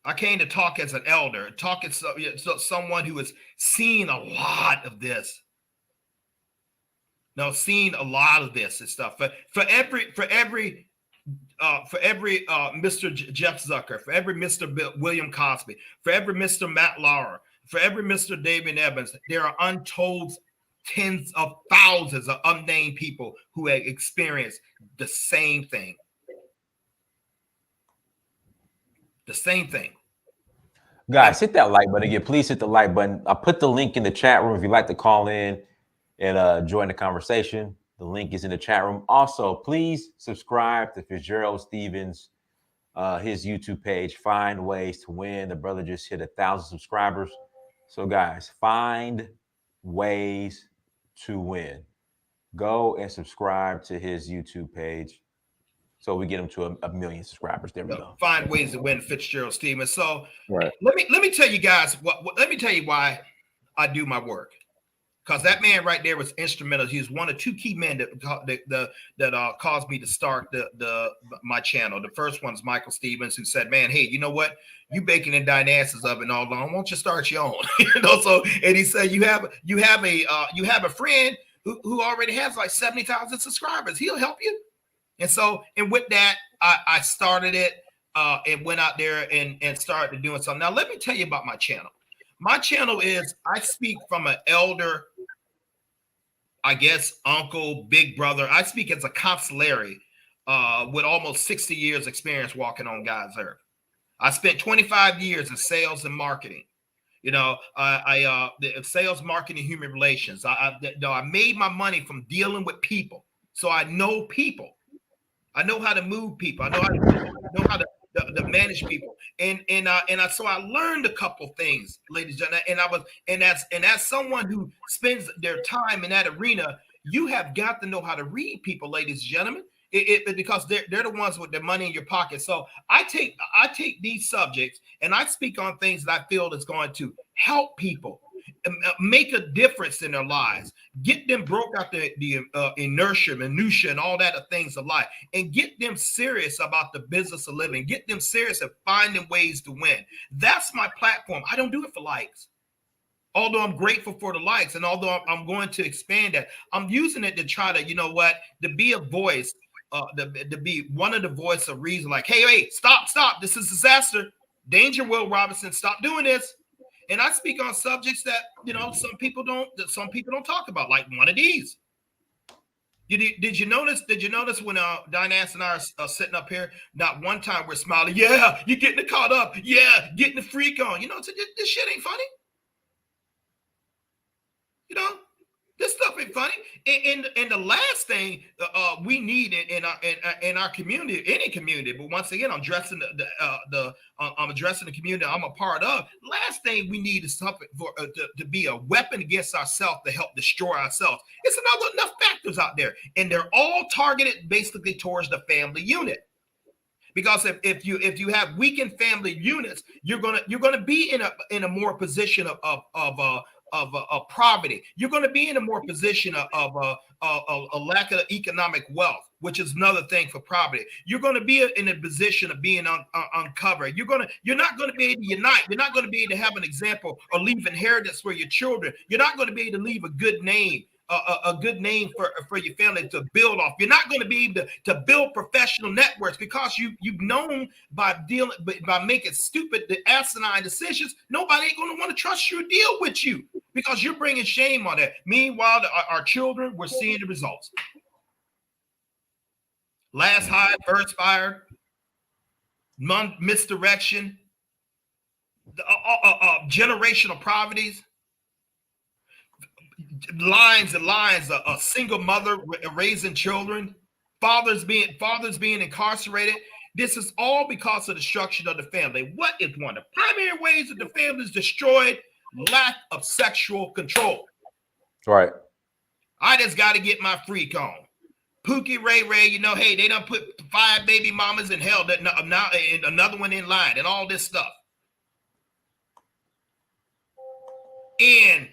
I came to talk as an elder, talk as someone who has seen a lot of this. Seen a lot of this and stuff. For every Mr. Jeff Zucker, for every Mr. William Cosby, for every Mr. Matt Lauer, for every Mr. David Evans, there are untold tens of thousands of unnamed people who have experienced the same thing. The same thing. Guys, hit that like button again. Please hit the like button. I put the link in the chat room if you'd like to call in and join the conversation. The link is in the chat room. Also, please subscribe to Fitzgerald Stevens, his YouTube page, Find Ways to Win. The brother just hit 1,000 subscribers. So, guys, find ways to win. Go and subscribe to his YouTube page so we get him to a million subscribers. There we go. Find Ways to Win, Fitzgerald Stevens. So let me tell you guys let me tell you why I do my work. Because that man right there was instrumental. He was one of two key men that caused me to start my channel. The first one is Michael Stevens, who said, "Man, hey, you know what? You baking in dynasts of it all along. Why don't you start your own?" So, and he said, "You have a friend who already has like 70,000 subscribers. He'll help you." And so, and with that, I started it and went out there and started doing something. Now, let me tell you about my channel. My channel is, I speak from an elder, I guess, uncle, big brother. I speak as a consigliere with almost 60 years experience walking on God's earth. I spent 25 years in sales and marketing. I sales, marketing, human relations. I made my money from dealing with people. So I know people. I know how to move people. I know how to manage people, so I learned a couple things, ladies and gentlemen. And as someone who spends their time in that arena, you have got to know how to read people, ladies and gentlemen, because they're the ones with their money in your pocket. So I take these subjects and I speak on things that I feel is going to help people make a difference in their lives, get them broke out the inertia, minutia, and all that of things of life, and get them serious about the business of living, get them serious of finding ways to win. That's my platform. I don't do it for likes. Although I'm grateful for the likes, and although I'm going to expand that, I'm using it to try to, to be a voice, to be one of the voice of reason, like, hey, stop, this is disaster, danger, Will Robinson, stop doing this. And I speak on subjects that, some people don't talk about, like one of these. Did you notice when Dynast and I are sitting up here, not one time we're smiling, yeah, you're getting caught up, yeah, getting the freak on. This shit ain't funny. This stuff ain't funny. And the last thing we need in our community, any community, but once again, I'm addressing I'm addressing the community I'm a part of. Last thing we need is something to be a weapon against ourselves to help destroy ourselves. It's enough factors out there, and they're all targeted basically towards the family unit. Because if you have weakened family units, you're gonna be in a more position of poverty. You're going to be in a more position of a lack of economic wealth, which is another thing for poverty. You're going to be in a position of being uncovered. You're not going to be able to unite. You're not going to be able to have an example or leave inheritance for your children. You're not going to be able to leave a good name. A good name for your family to build off. You're not going to be able to build professional networks because you've known by making stupid, asinine decisions. Nobody ain't going to want to trust you or deal with you because you're bringing shame on that. Meanwhile, our children, we're seeing the results. Last hired, first fired, misdirection, generational poverties. Lines and lines of a single mother raising children, fathers being incarcerated. This is all because of the destruction of the family. What is one of the primary ways that the family is destroyed? Lack of sexual control. Right. I just got to get my freak on. Pookie Ray, hey, they done put 5 baby mamas in hell that now and another one in line and all this stuff. And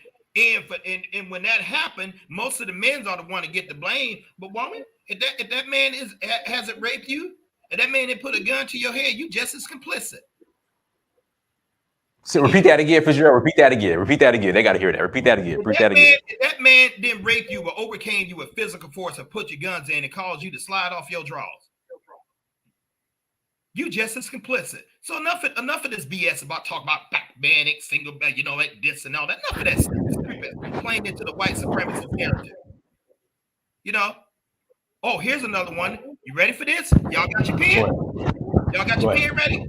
when that happened, most of the men are the one to get the blame. But woman, if that man hasn't raped you, and that man didn't put a gun to your head, you just as complicit. So repeat that again, Fitzgerald. Repeat that again. They got to hear that. Repeat that again. If that man didn't rape you or overcame you with physical force and put your guns in and caused you to slide off your drawers. You just as complicit. So enough of this BS about talking about black man, single, like this and all that. Enough of that stupid playing into the white supremacist narrative. Oh, here's another one. You ready for this? Y'all got your pen? Y'all got your pen ready?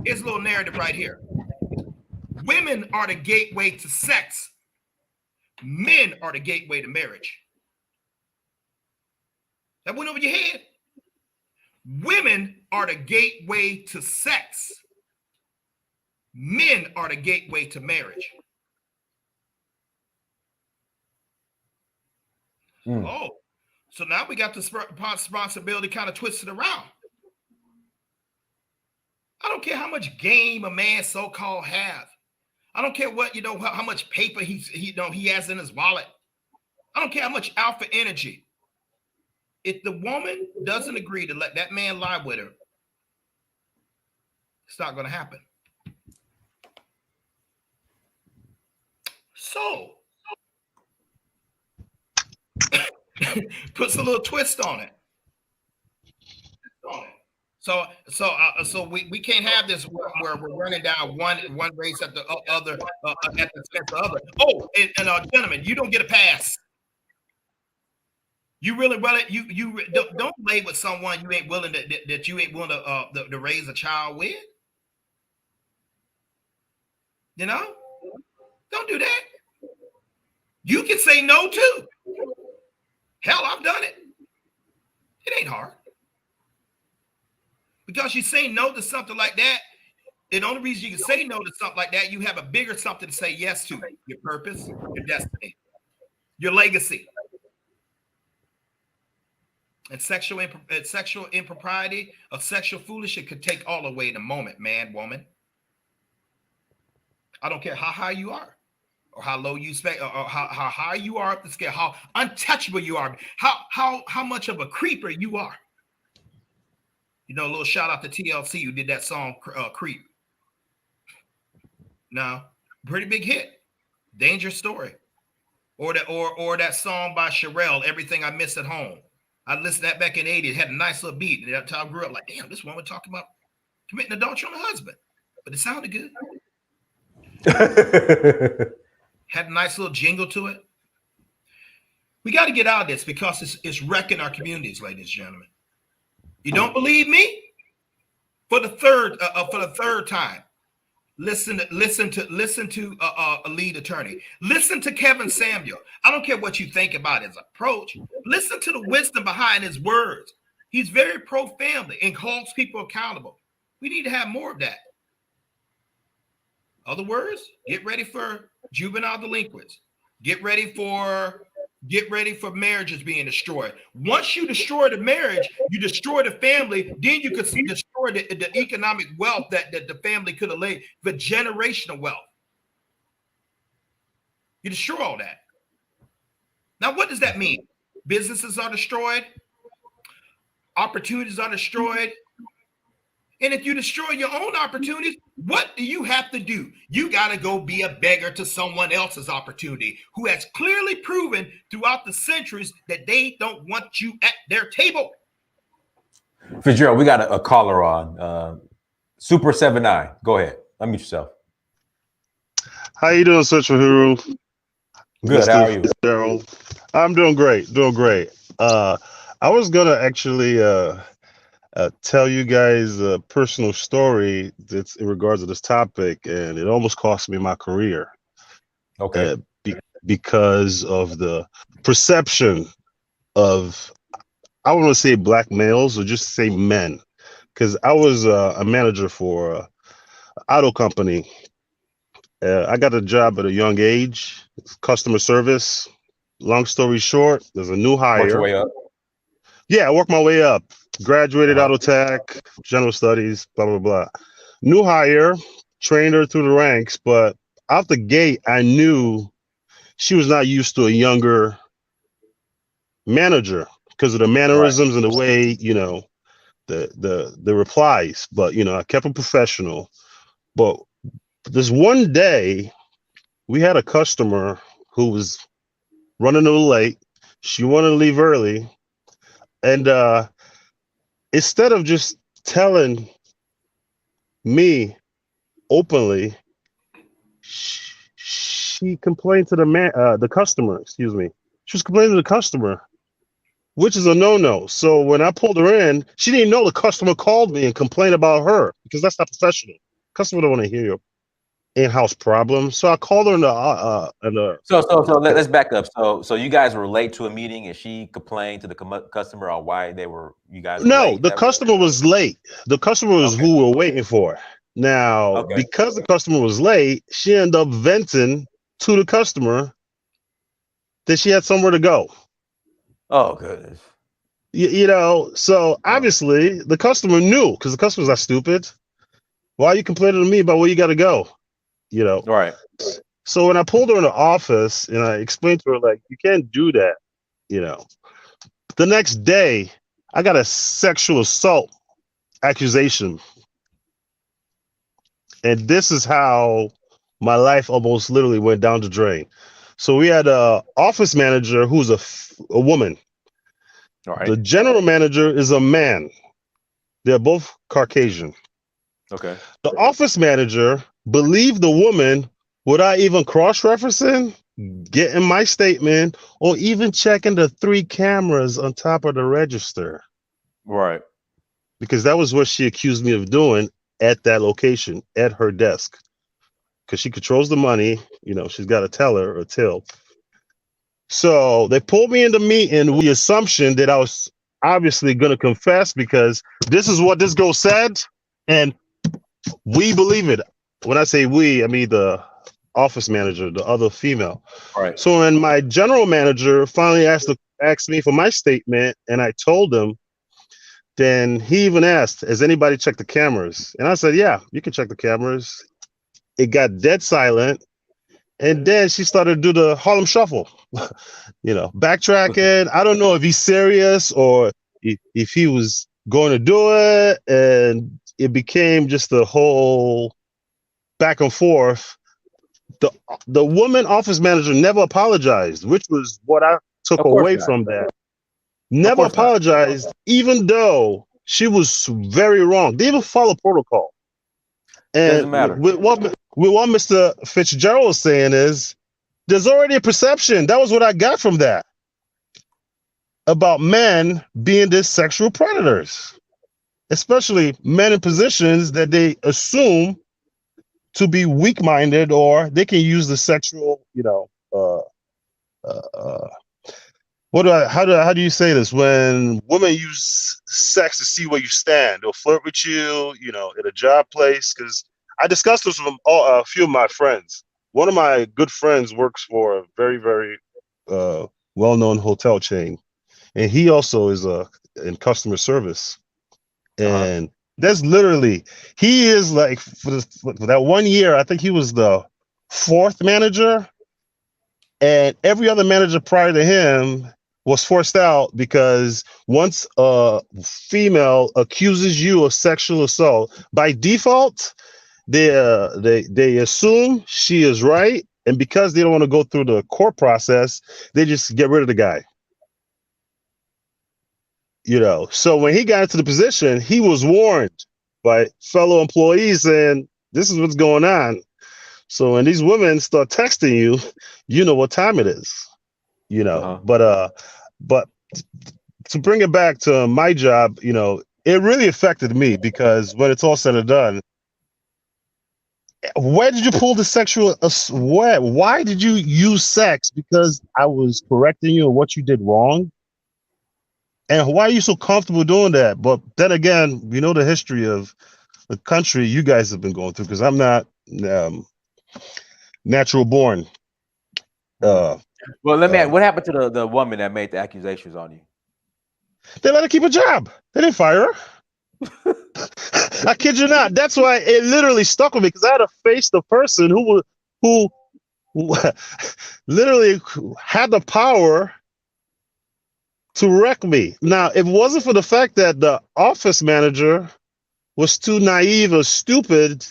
Here's a little narrative right here. Women are the gateway to sex. Men are the gateway to marriage. That went over your head. Women are the gateway to sex. Men are the gateway to marriage. Oh, so now we got the responsibility kind of twisted around. I don't care how much game a man so-called have. I don't care what, how much paper he has in his wallet. I don't care how much alpha energy. If the woman doesn't agree to let that man lie with her, it's not going to happen. So, puts a little twist on it. So we can't have this where we're running down one race at the other at the expense of other. Oh, and gentlemen, you don't get a pass. You really you don't lay with someone you ain't willing to raise a child with. Don't do that. You can say no too. Hell, I've done it. It ain't hard. Because you say no to something like that, the only reason you can say no to something like that, you have a bigger something to say yes to. Your purpose, your destiny, your legacy. And sexual impropriety or sexual foolishness could take all away in a moment, man, woman. I don't care how high you are, or how low you expect, or how high you are up the scale, how untouchable you are, how much of a creeper you are. A little shout out to TLC who did that song "Creep." No, pretty big hit, Dangerous Story, or that song by Sherelle, "Everything I Miss at Home." I listened to that back in the 80s. It had a nice little beat. And that's how I grew up. Like, damn, this one we're talking about committing adultery on a husband. But it sounded good. Had a nice little jingle to it. We got to get out of this because it's wrecking our communities, ladies and gentlemen. You don't believe me? For the third time, listen to a lead attorney. Listen to Kevin Samuel. I don't care what you think about his approach. Listen to the wisdom behind his words. He's very pro-family and holds people accountable. We need to have more of that. Other words, get ready for juvenile delinquents. Get ready for marriages being destroyed. Once you destroy the marriage, you destroy the family, then you could destroy the economic wealth that the family could have laid, the generational wealth. You destroy all that. Now, what does that mean? Businesses are destroyed. Opportunities are destroyed. And if you destroy your own opportunities, what do you have to do? You got to go be a beggar to someone else's opportunity who has clearly proven throughout the centuries that they don't want you at their table. Fitzgerald, we got a caller on. Super 79. Go ahead. Unmute yourself. How you doing, Central Hero? Good. Mr. How are you? Fitzgerald? I'm doing great. I was going to actually tell you guys a personal story that's in regards to this topic, and it almost cost me my career. Okay. Because of the perception of, I want to say black males, or just say men, because I was a manager for an auto company. I got a job at a young age, customer service. Long story short, there's a new hire. Work your way up. Yeah, I worked my way up. Graduated auto tech, general studies, blah, blah, blah. New hire, trained her through the ranks, but out the gate, I knew she was not used to a younger manager because of the mannerisms and the way, the replies. But, I kept it professional. But this one day, we had a customer who was running a little late. She wanted to leave early. And instead of just telling me openly she complained to the customer, excuse me. She was complaining to the customer, which is a no-no. So when I pulled her in, she didn't know the customer called me and complained about her because that's not professional. Customer don't want to hear your in-house problem. So I called her in the So let's back up. So you guys were late to a meeting, and she complained to the customer on why you guys were no, late. the customer was late. The customer was who we were waiting for. Now, because the customer was late, she ended up venting to the customer that she had somewhere to go. Oh, goodness. You know, so obviously the customer knew, because the customer's not stupid. Why are you complaining to me about where you got to go? You know, right. So when I pulled her in the office and I explained to her, like, you can't do that. You know, the next day I got a sexual assault accusation. And this is how my life almost literally went down the drain. So we had a office manager who's a woman. All right. The general manager is a man. They're both Caucasian. Okay. The office manager believed the woman without even cross-referencing, getting my statement, or even checking the 3 cameras on top of the register. Right. Because that was what she accused me of doing at that location, at her desk. Because she controls the money, you know, she's got a teller or till. So they pulled me in the meeting with the assumption that I was obviously going to confess, because this is what this girl said, and we believe it. When I say we, I mean the office manager, the other female. Right. So when my general manager finally asked me for my statement, and I told him, then he even asked, has anybody checked the cameras? And I said, yeah, you can check the cameras. It got dead silent. And then she started to do the Harlem Shuffle, you know, backtracking. I don't know if he's serious or if he was going to do it. And it became just a whole back and forth. The woman office manager never apologized, which was what I took away from that. Never apologized, even though she was very wrong. They even follow protocol. And doesn't matter. With what Mr. Fitzgerald was saying is, there's already a perception. That was what I got from that. About men being these sexual predators. Especially men in positions that they assume to be weak-minded, or they can use the sexual, you know, how do you say this? When women use sex to see where you stand, they'll flirt with you, you know, at a job place. Because I discussed this with a few of my friends. One of my good friends works for a very, very well-known hotel chain, and he also is in customer service. And that's literally, he is like, for that 1 year, I think he was the 4th manager, and every other manager prior to him was forced out, because once a female accuses you of sexual assault, by default, they assume she is right, and because they don't want to go through the court process, they just get rid of the guy. You know, so when he got into the position, he was warned by fellow employees saying, this is what's going on. So when these women start texting you, you know what time it is, you know. But to bring it back to my job, you know, it really affected me, because when it's all said and done, where did you pull the sexual, why did you use sex? Because I was correcting you on what you did wrong? And why are you so comfortable doing that? But then again, we know the history of the country you guys have been going through, because I'm not natural born. Well, let me ask, what happened to the woman that made the accusations on you? They let her keep a job. They didn't fire her. I kid you not. That's why it literally stuck with me, because I had to face the person who literally had the power to wreck me. Now, if it wasn't for the fact that the office manager was too naive or stupid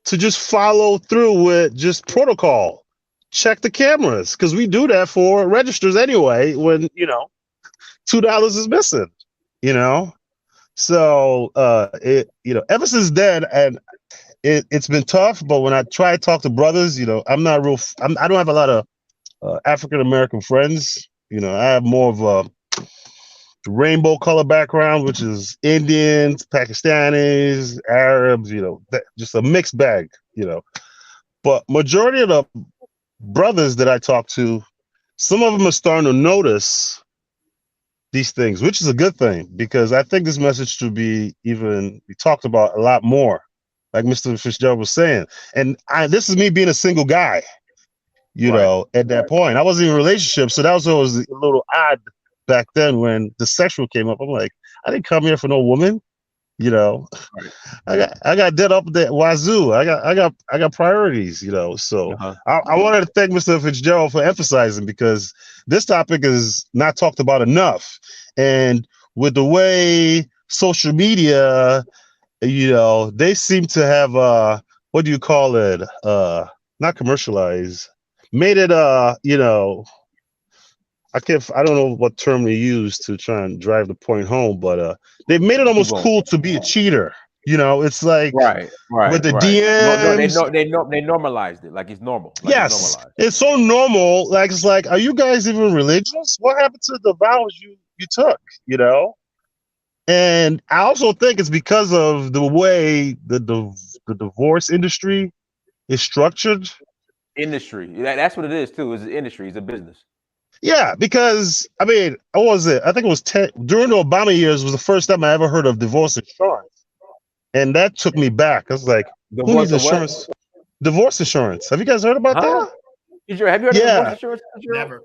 to just follow through with just protocol, check the cameras, because we do that for registers anyway when, you know, $2 is missing, you know. So ever since then, and it's been tough. But when I try to talk to brothers, I'm not real. I don't have a lot of African American friends. I have more of a rainbow color background, which is Indians, Pakistanis, Arabs. Just a mixed bag. But majority of the brothers that I talk to, some of them are starting to notice these things, which is a good thing, because I think this message should be talked about a lot more, like Mr. Fitzgerald was saying. And this is me being a single guy, at that point. I wasn't in a relationship, so that was always a little odd back then when the sexual came up. I'm like, I didn't come here for no woman. Right. I got dead up the wazoo. I got priorities. So I wanted to thank Mr. Fitzgerald for emphasizing, because this topic is not talked about enough. And with the way social media, they seem to have what do you call it? Not commercialize, made it I don't know what term they use to try and drive the point home, but they've made it almost cool to be a cheater. It's like right. with the DMs. DMs. They normalized it like it's normal. Yes, it's so normal. Like, it's like, are you guys even religious? What happened to the vows you took? And I also think it's because of the way the divorce industry is structured. Industry. That's what it is too. It's an industry. It's a business. Yeah, because what was it? I think it was during the Obama years was the first time I ever heard of divorce insurance, and that took me back. I was like, who needs insurance? Divorce insurance. Have you guys heard about that? Have you heard of divorce insurance? Never.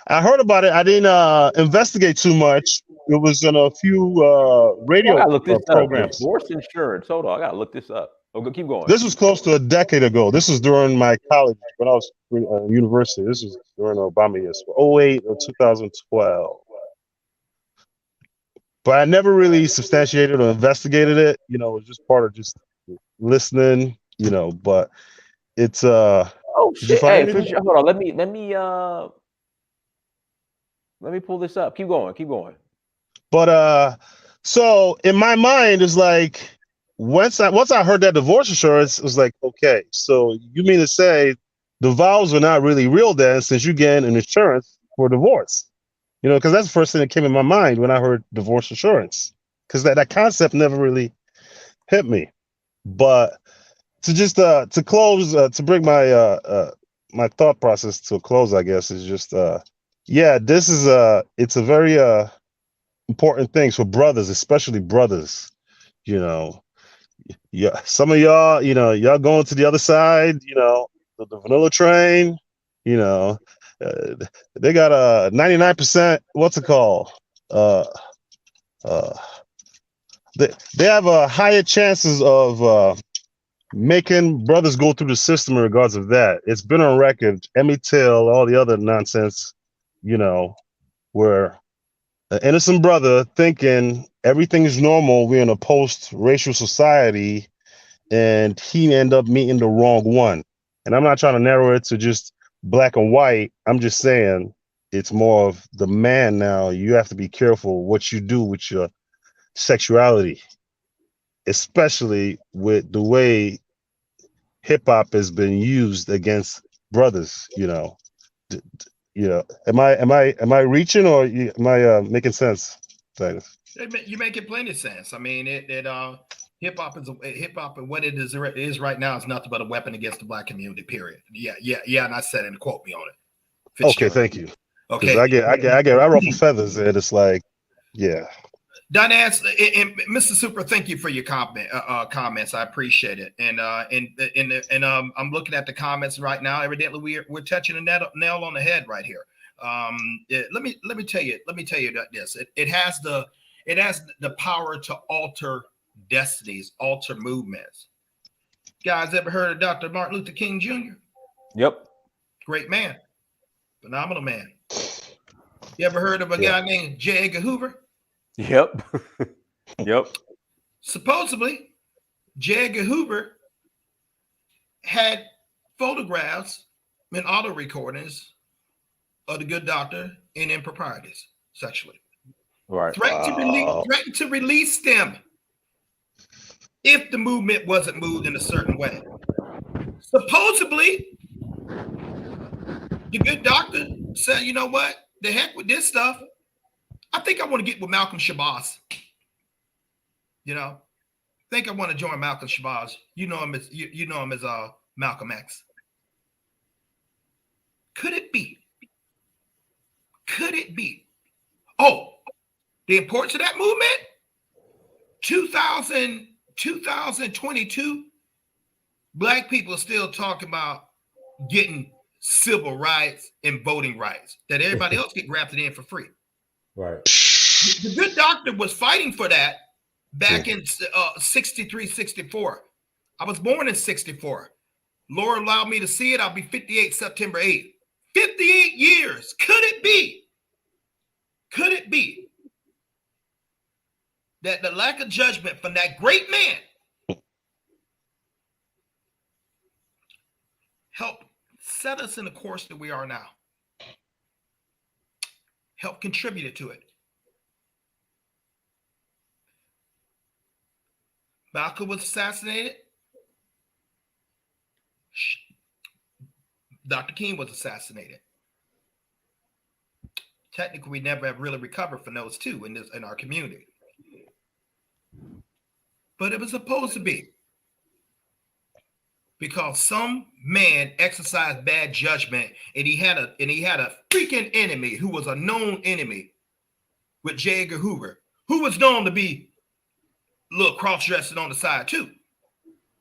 I heard about it. I didn't investigate too much. It was in a few radio programs. Divorce insurance. Hold on, I gotta look this up. Okay, keep going. This was close to a decade ago. This was during my college, when I was in university. This was during the Obama years, 2008 or 2012. But I never really substantiated or investigated it. It was just part of just listening. But it's oh shit! Hey, hold on. Let me pull this up. Keep going. But so in my mind, it's like, once I heard that divorce insurance, it was like, okay, so you mean to say the vows are not really real then, since you get an insurance for divorce? Because that's the first thing that came in my mind when I heard divorce insurance, because that concept never really hit me. But to just to close, to bring my my thought process to a close, I guess, is just this is it's a very important thing for brothers, especially brothers. Yeah, some of y'all, y'all going to the other side, the vanilla train, they got a 99%, what's it called? They have a higher chances of making brothers go through the system in regards of that. It's been on record, Emmett Till, all the other nonsense, where an innocent brother thinking everything's normal, we're in a post-racial society, and he end up meeting the wrong one. And I'm not trying to narrow it to just black and white. I'm just saying it's more of the man now. You have to be careful what you do with your sexuality, especially with the way hip hop has been used against brothers. Am I reaching, or am I making sense? You make it plenty of sense. I mean, hip hop and what it is right now is nothing but a weapon against the black community. Period. Yeah. And I said, and quote me on it. Fitzgerald. Okay, thank you. Okay, I ruffle feathers, and it's like, yeah. Dynast and Mr. Super, thank you for your comments. I appreciate it. And I'm looking at the comments right now. Evidently, we're touching a nail on the head right here. Let me tell you this. It has the power to alter destinies, alter movements. Guys, ever heard of Dr. Martin Luther King Jr.? Yep. Great man, phenomenal man. You ever heard of a guy named J. Edgar Hoover? Yep. Yep. Supposedly, J. Edgar Hoover had photographs and auto recordings of the good doctor in improprieties sexually. Right. Threatened to release them if the movement wasn't moved in a certain way. Supposedly, the good doctor said, you know what? The heck with this stuff. I think I want to get with Malcolm Shabazz. You know, I think I want to join Malcolm Shabazz. You know him as Malcolm X. Could it be? Could it be? Oh, the importance of that movement? 2022, Black people are still talking about getting civil rights and voting rights that everybody else get grafted in for free. Right. The good doctor was fighting for that back in 63, 64. I was born in 64. Lord allowed me to see it. I'll be 58 September 8th. 58 years. Could it be? Could it be that the lack of judgment from that great man helped set us in the course that we are now? Helped contribute to it. Malcolm was assassinated. Dr. King was assassinated. Technically, we never have really recovered from those two in our community. But it was supposed to be. Because some man exercised bad judgment, and he had a freaking enemy who was a known enemy with J. Edgar Hoover, who was known to be a little cross-dressing on the side too.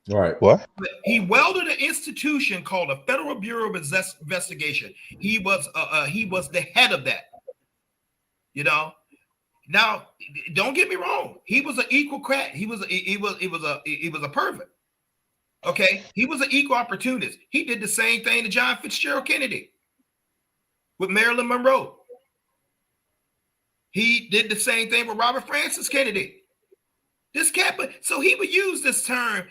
Right. What? He welded an institution called the Federal Bureau of Investigation. He was the head of that. You know. Now, don't get me wrong. He was an equal crack. He was a pervert. Okay, he was an equal opportunist. He did the same thing to John Fitzgerald Kennedy with Marilyn Monroe. He did the same thing with Robert Francis Kennedy. This cat, so he would use this term,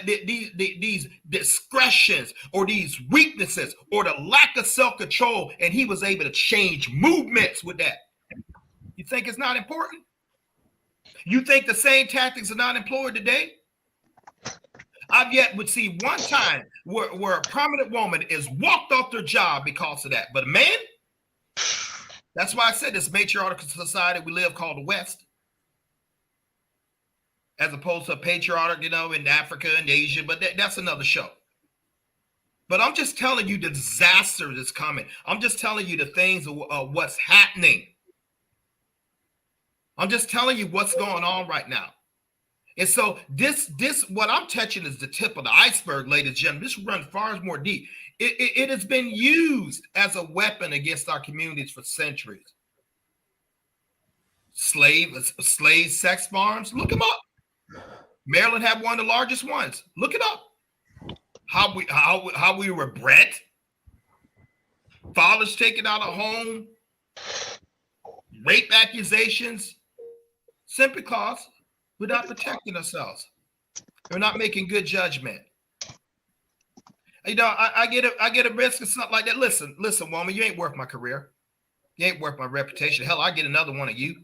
these discretions or these weaknesses or the lack of self-control, and he was able to change movements with that. You think it's not important? You think the same tactics are not employed today? I've yet would see one time where a prominent woman is walked off their job because of that. But a man, that's why I said this matriarchal society we live called the West, as opposed to a patriarch, you know, in Africa and Asia. But that's another show. But I'm just telling you the disaster that's coming. I'm just telling you the things of what's happening. I'm just telling you what's going on right now. And so this what I'm touching is the tip of the iceberg, ladies and gentlemen. This runs far more deep. It has been used as a weapon against our communities for centuries. Slave sex farms, look them up. Maryland had one of the largest ones. Look it up. How we were bred. Fathers taken out of home. Rape accusations. Simply because we're not protecting ourselves. We're not making good judgment. You know, I get a risk of something like that. Listen, woman, you ain't worth my career. You ain't worth my reputation. Hell, I get another one of you.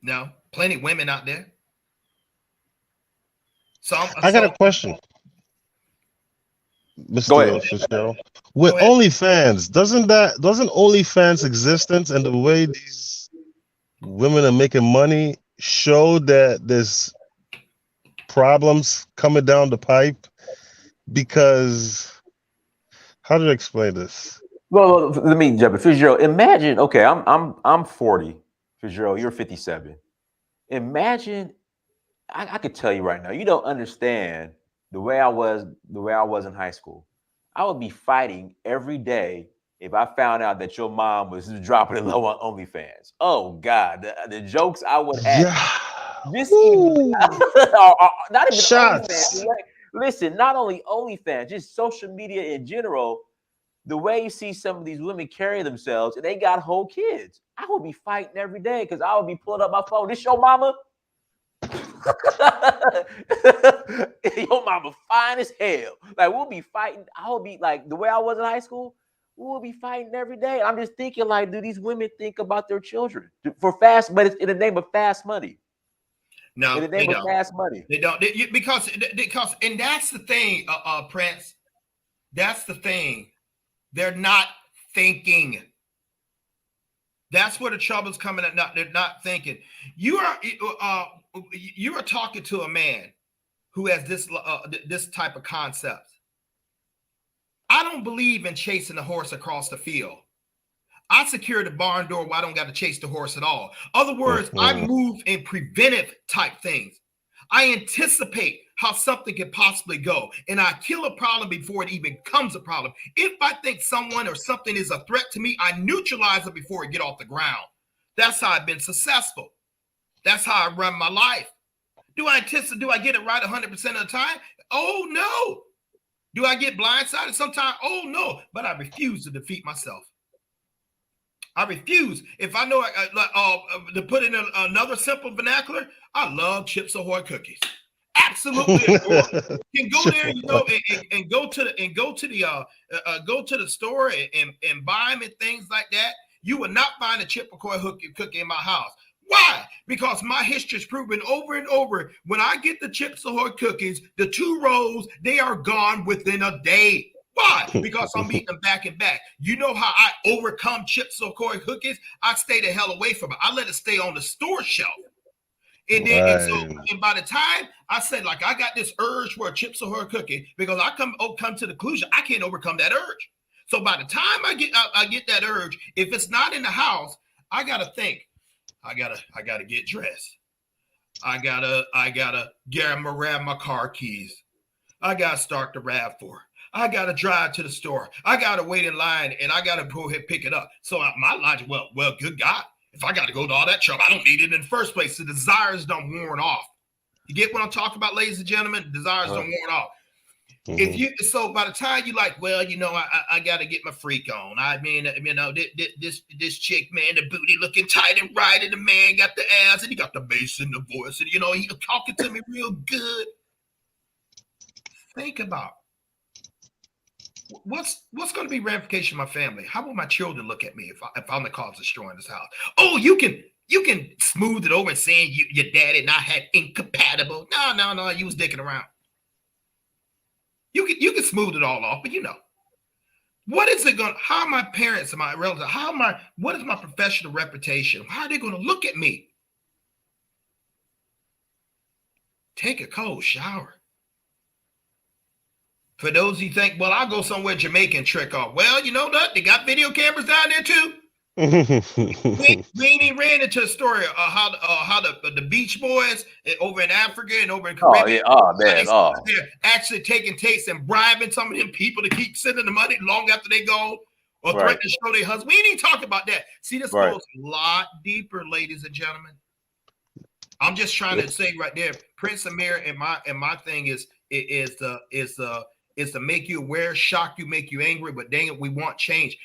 No, plenty of women out there. So I got a question, Go ahead. Mr. Fitzgerald. With OnlyFans, doesn't OnlyFans existence and the way these women are making money show that there's problems coming down the pipe? Because how do I explain this? Well, let me jump in. Fitzgerald, imagine. Okay, I'm 40. Fitzgerald, you're 57. Imagine. I could tell you right now, you don't understand the way I was in high school. I would be fighting every day if I found out that your mom was dropping it low on OnlyFans. Oh God, the jokes I would have. Yeah. This even, not even Shots. OnlyFans. Listen, not only OnlyFans, just social media in general. The way you see some of these women carry themselves, and they got whole kids. I would be fighting every day because I would be pulling up my phone. This your mama? Your mama fine as hell. Like we'll be fighting. I would be like the way I was in high school. we'll be fighting every day. I'm just thinking, like, do these women think about their children for fast? But it's in the name of fast money. No, In the name they of don't. fast money. They don't. Because, and that's the thing, Prince. That's the thing. They're not thinking. That's where the trouble's coming at. They're not thinking. You are talking to a man who has this type of concept. I don't believe in chasing the horse across the field. I secure the barn door where I don't got to chase the horse at all. Other words, I move in preventive type things. I anticipate how something can possibly go, and I kill a problem before it even becomes a problem. If I think someone or something is a threat to me, I neutralize it before it get off the ground. That's how I've been successful. That's how I run my life. Do I get it right 100% of the time? Oh, no. Do I get blindsided sometimes? Oh, no. But I refuse to defeat myself. I refuse. If I know to put in another simple vernacular, I love Chips Ahoy cookies. Absolutely adore them. You can go there, and go to the store and buy them and things like that. You will not find a Chip Ahoy cookie in my house. Why? Because my history is proven over and over. When I get the Chips Ahoy cookies, the 2 rows, they are gone within a day. Why? Because I'm eating them back and back. You know how I overcome Chips Ahoy cookies? I stay the hell away from it. I let it stay on the store shelf. And then and by the time I said, like, I got this urge for a Chips Ahoy cookie, because I come to the conclusion I can't overcome that urge. So by the time I get that urge, if it's not in the house, I gotta think. I gotta get dressed. I gotta grab my car keys. I gotta start the RAV4. I got to drive to the store. I got to wait in line, and I got to go ahead and pick it up. So my logic, well, good God, if I got to go to all that trouble, I don't need it in the first place. The desires don't worn off. You get what I'm talking about, ladies and gentlemen? Desires don't worn off. Mm-hmm. So by the time you like, well, I got to get my freak on. I mean, this chick, man, the booty looking tight and right, and the man got the ass, and he got the bass in the voice, and he talking to me real good. Think about what's going to be ramification of my family. How will my children look at me if I'm the cause of destroying this house? Oh, you can smooth it over and saying your daddy and I had incompatible. No, you was dicking around. You can smooth it all off, but what is it going? How are my parents and my relatives? What is my professional reputation? How are they going to look at me? Take a cold shower. For those who think, well, I'll go somewhere Jamaican trick off. Well, you know what? They got video cameras down there too. we ain't ran into a story of how the Beach Boys over in Africa and over in Caribbean, they're actually taking tapes and bribing some of them people to keep sending the money long after they go, or threatening to show their husband. We ain't even talking about that. See, this goes a lot deeper, ladies and gentlemen. I'm just trying to say right there, Prince Amir, and my thing is to make you aware, shock you, make you angry, but dang it, we want change.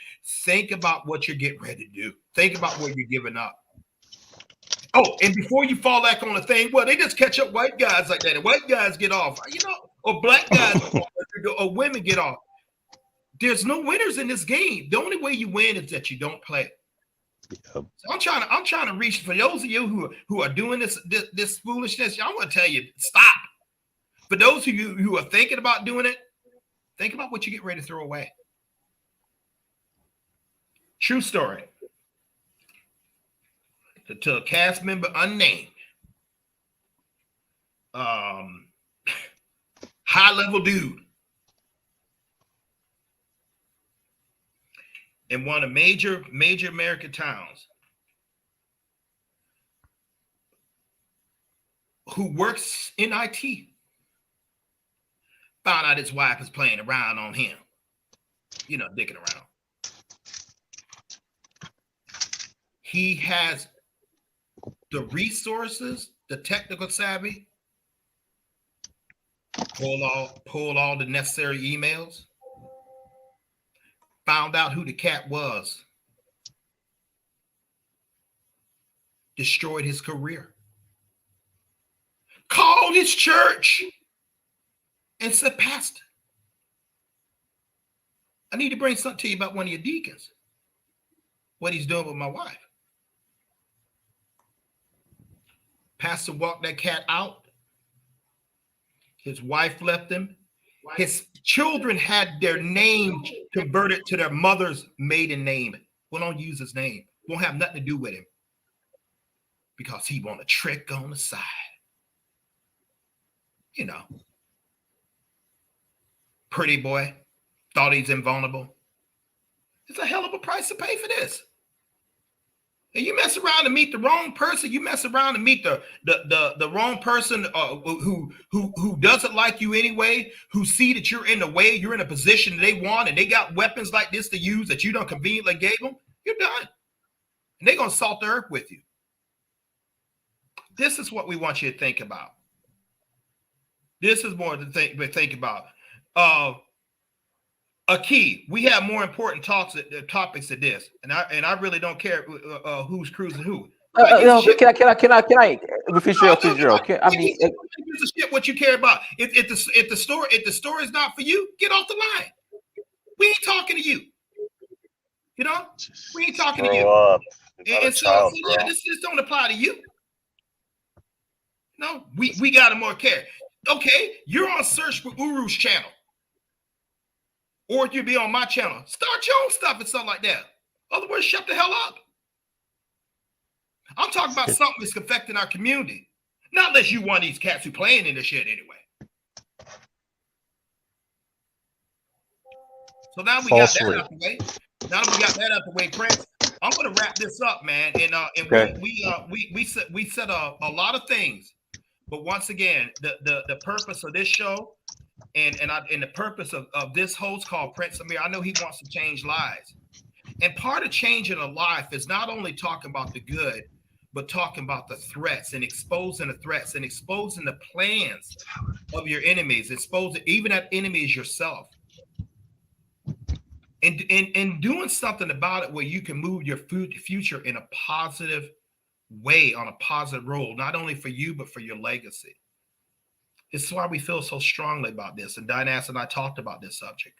Think about what you're getting ready to do. Think about what you're giving up. Oh, and before you fall back on the thing, well, they just catch up white guys like that, and white guys get off, or black guys or women get off. There's no winners in this game. The only way you win is that you don't play. Yep. So I'm trying to reach for those of you who are doing this foolishness. I want to tell you, stop. For those of you who are thinking about doing it, think about what you get ready to throw away. True story. To a cast member unnamed, high-level dude in one of major American towns who works in IT. Found out his wife is playing around on him, dicking around. He has the resources, the technical savvy, pull all the necessary emails, found out who the cat was, destroyed his career, called his church, and said, Pastor, I need to bring something to you about one of your deacons. What he's doing with my wife. Pastor walked that cat out. His wife left him. His children had their name converted to their mother's maiden name. We don't use his name. Won't have nothing to do with him. Because he want a trick on the side. You know. Pretty boy. Thought he's invulnerable. It's a hell of a price to pay for this. And you mess around and meet the wrong person. You mess around and meet the wrong person who doesn't like you anyway, who see that you're in the way, you're in a position they want, and they got weapons like this to use that you don't conveniently gave them, you're done. And they're going to salt the earth with you. This is what we want you to think about. This is more to think about. A key. We have more important topics than this, and I really don't care who's cruising who. No, can I? Fitzgerald. I mean, gives a shit what you care about. If the story is not for you, get off the line. We ain't talking to you. You know, we ain't talking to you. And so this don't apply to you. No, we got to more care. Okay, you're on search for Uru's channel. Or if you be on my channel, start your own stuff and stuff like that. Otherwise, shut the hell up. I'm talking about something that's affecting our community. Not unless you one of these cats who playing in this shit anyway. So now we got that out the way. Now that we got that out the way, Prince, I'm going to wrap this up, man. And okay. we said a lot of things. But once again, the purpose of this show and the purpose of this host called Prince Amir, I know he wants to change lives. And part of changing a life is not only talking about the good, but talking about the threats and exposing the threats and exposing the plans of your enemies, exposing even that enemy is yourself. And doing something about it where you can move your future in a positive way, on a positive role, not only for you, but for your legacy. This is why we feel so strongly about this. And Dynast and I talked about this subject.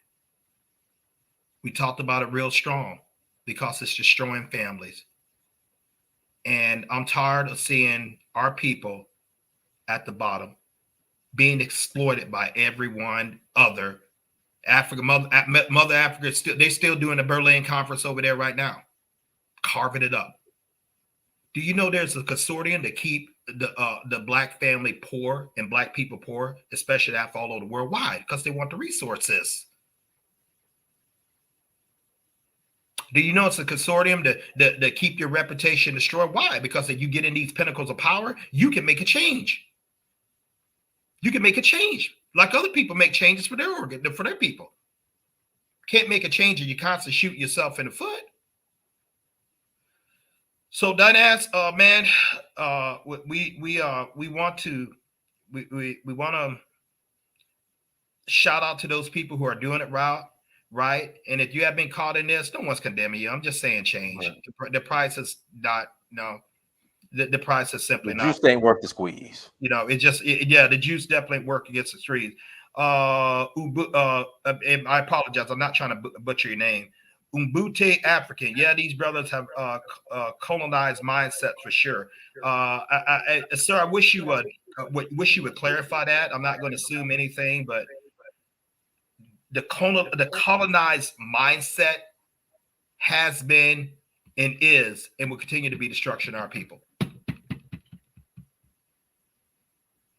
We talked about it real strong because it's destroying families. And I'm tired of seeing our people at the bottom being exploited by everyone other. Mother Africa, they're still doing the Berlin conference over there right now, carving it up. Do you know there's a consortium to keep the black family poor and black people poor, especially after all over the world? Why? Because they want the resources. Do you know it's a consortium to keep your reputation destroyed? Why? Because if you get in these pinnacles of power, you can make a change. You can make a change. Like other people make changes for their people. Can't make a change and you constantly shoot yourself in the foot. So Dynast, man, we want to shout out to those people who are doing it right. And if you have been caught in this, no one's condemning you. I'm just saying change. Right. The price is not the price is simply not. The juice ain't worth the squeeze. You know, the juice definitely work against the trees. I apologize. I'm not trying to butcher your name. Umbute African. Yeah, these brothers have colonized mindsets for sure. Sir, I wish you would clarify that. I'm not going to assume anything, but the colonized mindset has been and is and will continue to be destruction of our people.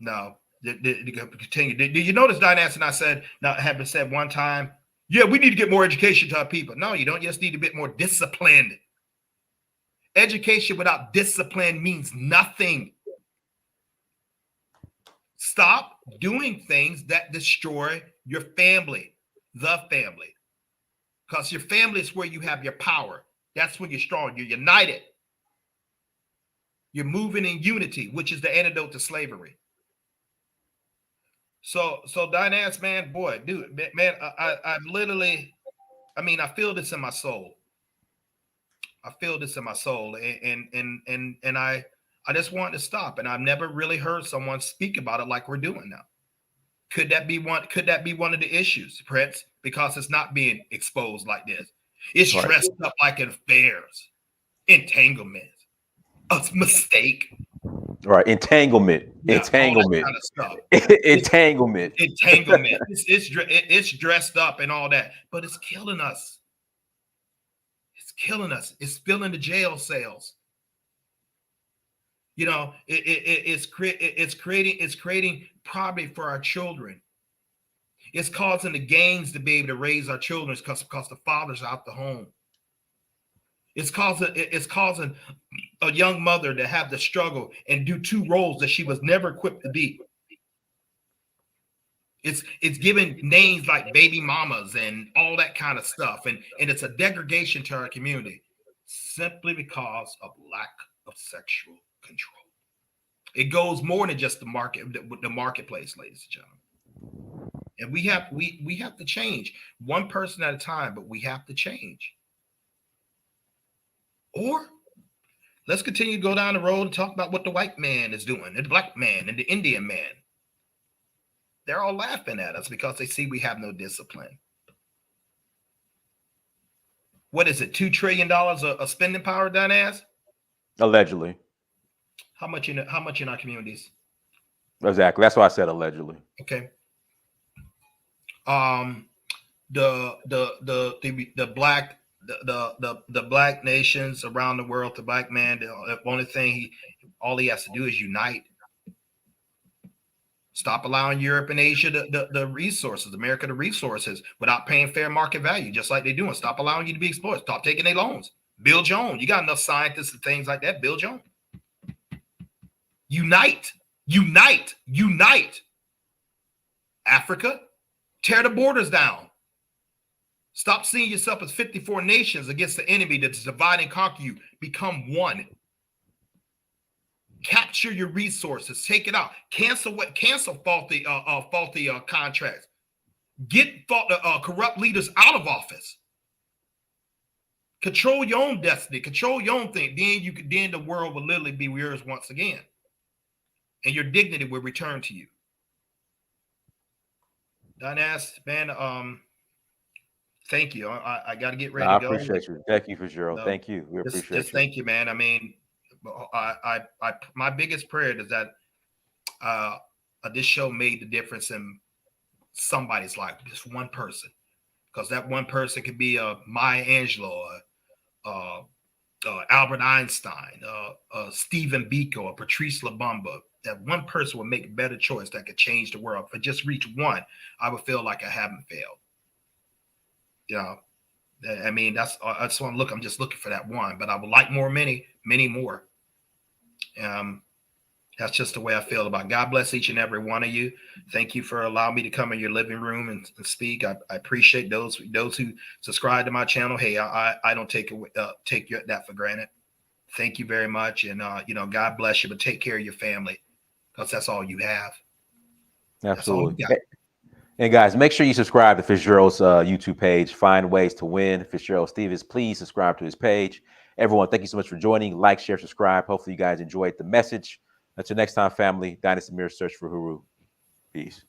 No, continue. Did you notice, Dynast, and I said, have been said one time, yeah, we need to get more education to our people. No, you don't just need a bit more discipline. Education without discipline means nothing. Stop doing things that destroy your family, the family. Because your family is where you have your power. That's when you're strong. You're united. You're moving in unity, which is the antidote to slavery. So Dynast, man, boy, dude, man, I literally, I feel this in my soul. I feel this in my soul, and I just want to stop. And I've never really heard someone speak about it like we're doing now. Could that be one of the issues, Prince? because it's not being exposed like this. It's Right. dressed up like affairs, entanglement, a mistake. Right. Entanglement. Yeah, Entanglement. all that kind of stuff. Entanglement. Entanglement. It's dressed up and all that, but it's killing us. It's killing us. It's filling the jail cells. You know, it's creating poverty for our children. It's causing the gangs to be able to raise our children because the fathers are out the home. It's causing a young mother to have to struggle and do two roles that she was never equipped to be. It's giving names like baby mamas and all that kind of stuff, and it's a degradation to our community simply because of lack of sexual control. It goes more than just the marketplace, ladies and gentlemen. And we have to change one person at a time, but we have to change. Or let's continue to go down the road and talk about what the white man is doing, and the black man and the Indian man. They're all laughing at us because they see we have no discipline. What is it? $2 trillion of spending power, Dynass? Allegedly. How much in our communities? Exactly. That's why I said allegedly. Okay. The black nations around the world, the black man, the only thing all he has to do is unite. Stop allowing Europe and Asia the resources, America the resources, without paying fair market value, just like they're doing. Stop allowing you to be exploited. Stop taking their loans. Build your own. You got enough scientists and things like that. Build your own. Unite. Africa, tear the borders down. Stop seeing yourself as 54 nations against the enemy that's divide and conquer you. Become one. Capture your resources. Take it out. Cancel faulty contracts. Get corrupt leaders out of office. Control your own destiny. Control your own thing. Then the world will literally be yours once again, and your dignity will return to you. Dynass, man, thank you. I got to get ready to go. I appreciate you. Thank you, Fitzgerald. Thank you. We appreciate you. Thank you, man. I mean, my biggest prayer is that this show made the difference in somebody's life, just one person, because that one person could be Maya Angelou, Albert Einstein, Stephen Biko, or Patrice Lumumba. That one person would make a better choice that could change the world. If I just reach one, I would feel like I haven't failed. You know, I mean, I just want to look. I'm just looking for that one, but I would like many more. That's just the way I feel about it. God bless each and every one of you. Thank you for allowing me to come in your living room and speak. I appreciate those who subscribe to my channel. Hey, I don't take that for granted. Thank you very much. And, God bless you, but take care of your family, because that's all you have. Absolutely. And guys, make sure you subscribe to Fitzgerald's YouTube page, Find Ways to Win. Fitzgerald Stevens, please subscribe to his page. Everyone, thank you so much for joining. Like, share, subscribe. Hopefully you guys enjoyed the message. Until next time, family, Dynasty Mirror Search for Huru. Peace.